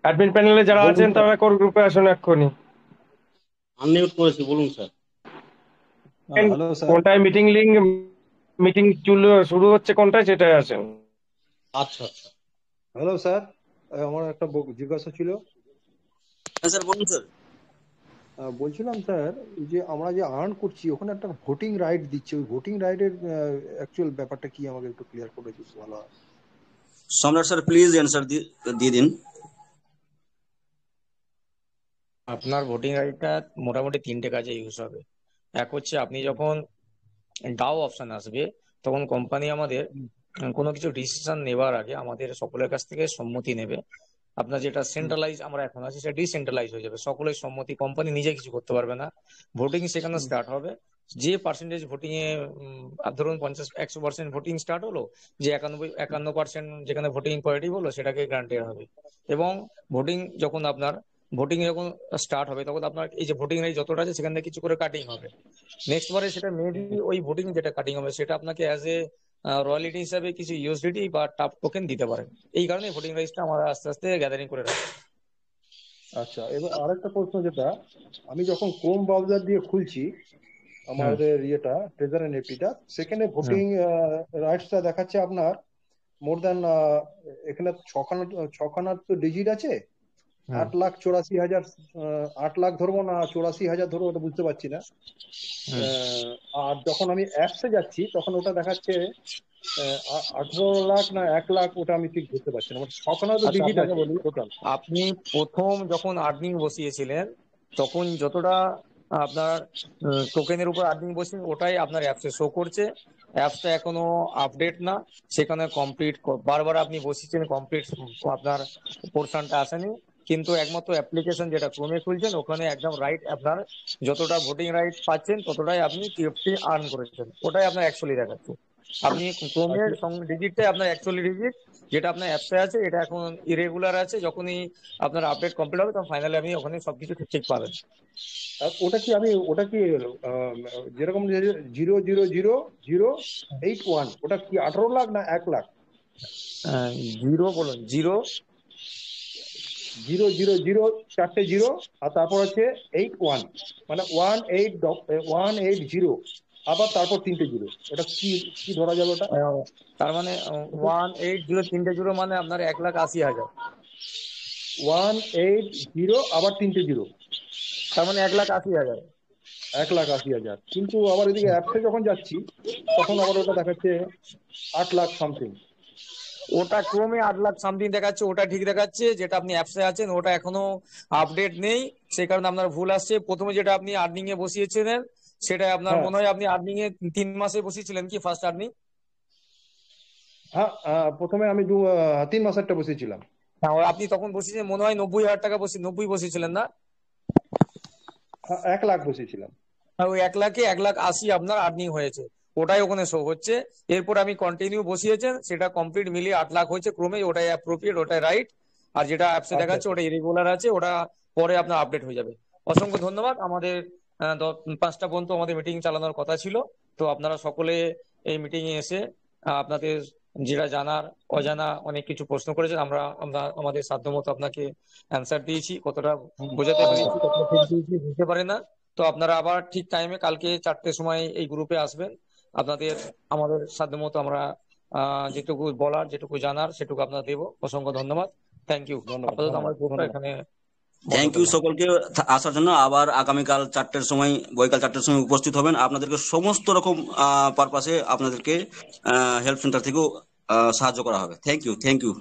অ্যাডমিন প্যানেলে যারা বলুন আছেন স্যার। তারা কোর গ্রুপে আসুন এক্ষুনি। আনমিউট করেছি, বলুন স্যার। Hello sir. কোনটায় মিটিং শুরু হচ্ছে কোনটায় সেটাই আসেন। আচ্ছা আচ্ছা, হ্যালো স্যার, আমার একটা জিজ্ঞাসা ছিল। হ্যাঁ স্যার, বলুন স্যার। বলছিলাম স্যার, এই যে আমরা যে আর্ন করছি ওখানে একটা ভোটিং রাইট দিচ্ছে, ওই ভোটিং রাইটের অ্যাকচুয়াল ব্যাপারটা কি আমাকে একটু ক্লিয়ার করে দিতে ভালো হয়। সম্রাট স্যার প্লিজ অ্যান্সার দিয়ে দিন। আপনার ভোটিং রাইটটা মোটামুটি 3টে কাজে ইউজ হবে। এক হচ্ছে আপনি যখন ডাও অপশন আসবে তখন কোম্পানি আমাদের কোনো কিছু ডিসিশন নেবার আগে আমাদের সকলের কাছ থেকে সম্মতি নেবে। আপনার যেটা সেন্ট্রালাইজ আমরা এখন আছি সেটা ডিসেন্ট্রালাইজ হয়ে যাবে, সকলের সম্মতি, কোম্পানি নিজে কিছু করতে পারবে না। ভোটিং সেখানে স্টার্ট হবে, যে পার্সেন্টেজ ভোটিং এ ধরুন 50-100% ভোটিং স্টার্ট হলো, যে 51% যেখানে ভোটিং পজিটিভ হলো সেটাকে গ্রান্টেড হবে। এবং ভোটিং যখন স্টার্ট হবে তখন আপনার এই যে ভোটিং রাইট যতটা আছে সেখান থেকে কিছু করে কাটিং হবে। নেক্সট বারে সেটা মেবি ওই ভোটিং যেটা কাটিং হবে সেটা আপনাকে অ্যাজ এ রয়্যালিটি হিসাবে কিছু ইউএসডিটি বা টাপ টোকেন দিতে পারেন। এই কারণে ভোটিং রাইটসটা আমরা আস্তে আস্তে গ্যাদারিং করে রাখি। আচ্ছা, এবার আরেকটা প্রশ্ন, যেটা আমি যখন ক্রোম ব্রাউজার দিয়ে খুলছি আমাদের ইয়েটা ট্রেজার এনএফটিটা, সেখানে ভোটিং রাইটসটা দেখাচ্ছে আপনার মোর দ্যান, এখানে ছখানা তো ডিজিট আছে, 8,84,000, 8 লাখ ধরবো না 84,000 ধরবো, ওটা বুঝতে পারছি না। আর যখন আমি অ্যাপসে যাচ্ছি তখন ওটা দেখাচ্ছে 18 লাখ না 1 লাখ, ওটা আমি ঠিক বুঝতে পারছি না। ছখানা তো আচ্ছা, ডিজিট আপনাকে আছে বলি, টোটাল। আপনি প্রথম যখন আর্নিং বসিয়েছিলেন তখন যতটা আপনার টোকেনের উপর আর্নিং বসে ওটাই আপনার অ্যাপসে শো করছে। অ্যাপসটা এখনো আপডেট না, সেখানে কমপ্লিট বারবার আপনি বসিয়েছেন, কমপ্লিট আপনার পোর্শনটা আসেনি। কিন্তু একমাত্র অ্যাপ্লিকেশন যেটা ক্রোমে খুলছেন ওখানে একদম রাইট, আপনার যতটা ভোটিং রাইট পাচ্ছেন ততটাই আপনি টিএফটি আর্ন করেছেন, ওটাই আপনার অ্যাকচুয়ালি দেখাচ্ছে। আপনি ক্রোমের ডিজিটটাই আপনার অ্যাকচুয়ালি ডিজিট, যেটা আপনার অ্যাপসে আছে এটা এখন ইরেগুলার আছে। যখনই আপনার আপডেট কমপ্লিট হবে তখন ফাইনালি আপনি ওখানে সবকিছু ঠিক পাবেন। ওটা কি যেরকম 0,0,0,0,081, ওটা কি 18 লাখ না 1 লাখ? জিরো বলুন, 0,0,0,0 চারটে জিরো, আর তারপর হচ্ছে 81, মানে 180, আবার তারপর 3টে জিরো, ওটা কি কি ধরা যাবে ওটা? তার মানে 180 3টে জিরো মানে আপনার 1,80,000। 180 আবার 3টে জিরো, তার মানে 1,80,000। 1,80,000। কিন্তু আবার এদিকে অ্যাপসে যখন যাচ্ছি তখন আবার ওটা দেখাচ্ছে 8 লাখ সামথিং। ওটা ক্রমে 8 লাখ সামথিং দেখাচ্ছে, ওটা ঠিক দেখাচ্ছে। যেটা আপনি অ্যাপসে আছেন ওটা এখনো আপডেট নেই, সেই কারণে আপনার ভুল আসছে। প্রথমে যেটা আপনি আর্নিং এ বসিয়েছিলেন সেটা আপনার মনে হয় আপনি আর্নিং এ 3 মাসে বসিয়েছিলেন কি ফার্স্ট আর্নিং? হ্যাঁ, প্রথমে আমি 3 মাসেরটা বসেছিলাম। আপনি তখন বসিয়েছিলেন মনে হয় 90,000 টাকা 90 বসিয়েছিলেন না? 1 লাখ বসেছিলাম। ওই 1 লাখে 1,80,000 আপনার আর্নিং হয়েছে, ওটাই ওখানে শো হচ্ছে। এরপর আমি কন্টিনিউ বসিয়েছেন, সেটা কমপ্লিট মিলিয়ে 8 লাখ হয়েছে ক্রমে, ওটাই অ্যাপ্রোপ্রিয়েট, ওটাই রাইট। আর যেটা অ্যাপসে দেখাচ্ছে ওটা ইরেগুলার আছে, ওটা পরে আপনার আপডেট হয়ে যাবে। অসংখ্য ধন্যবাদ। আমাদের 5টা পর্যন্ত আমাদের মিটিং চালানোর কথা ছিল, তো আপনারা সকলে এই মিটিং এ এসে আপনাদের যেটা জানার অজানা অনেক কিছু প্রশ্ন করেছেন, আমরা আমরা আমাদের সাধ্যমতো আপনাকে অ্যান্সার দিয়েছি, কতটা বোঝাতে পেরেছি, কতটা ঠিক দিয়েছি বুঝতে পারে না। তো আপনারা আবার ঠিক টাইমে কালকে 4টের সময় এই গ্রুপে আসবেন। আপনাদের আমাদের সাধ্যমতো আমরা যেটুকু বলার যেটুকু জানার সেটুকু আপনারা দেবো। অসংখ্য ধন্যবাদ, থ্যাংক ইউ। আপাতত আমার গ্রুপটা এখানে থ্যাংক ইউ সকলকে আসার জন্য। আবার আগামীকাল 4টের সময়, বৈকাল 4টের সময় উপস্থিত হবেন। আপনাদেরকে সমস্ত রকম পারপাসে আপনাদেরকে হেল্প সেন্টার থেকেও সাহায্য করা হবে। Thank you.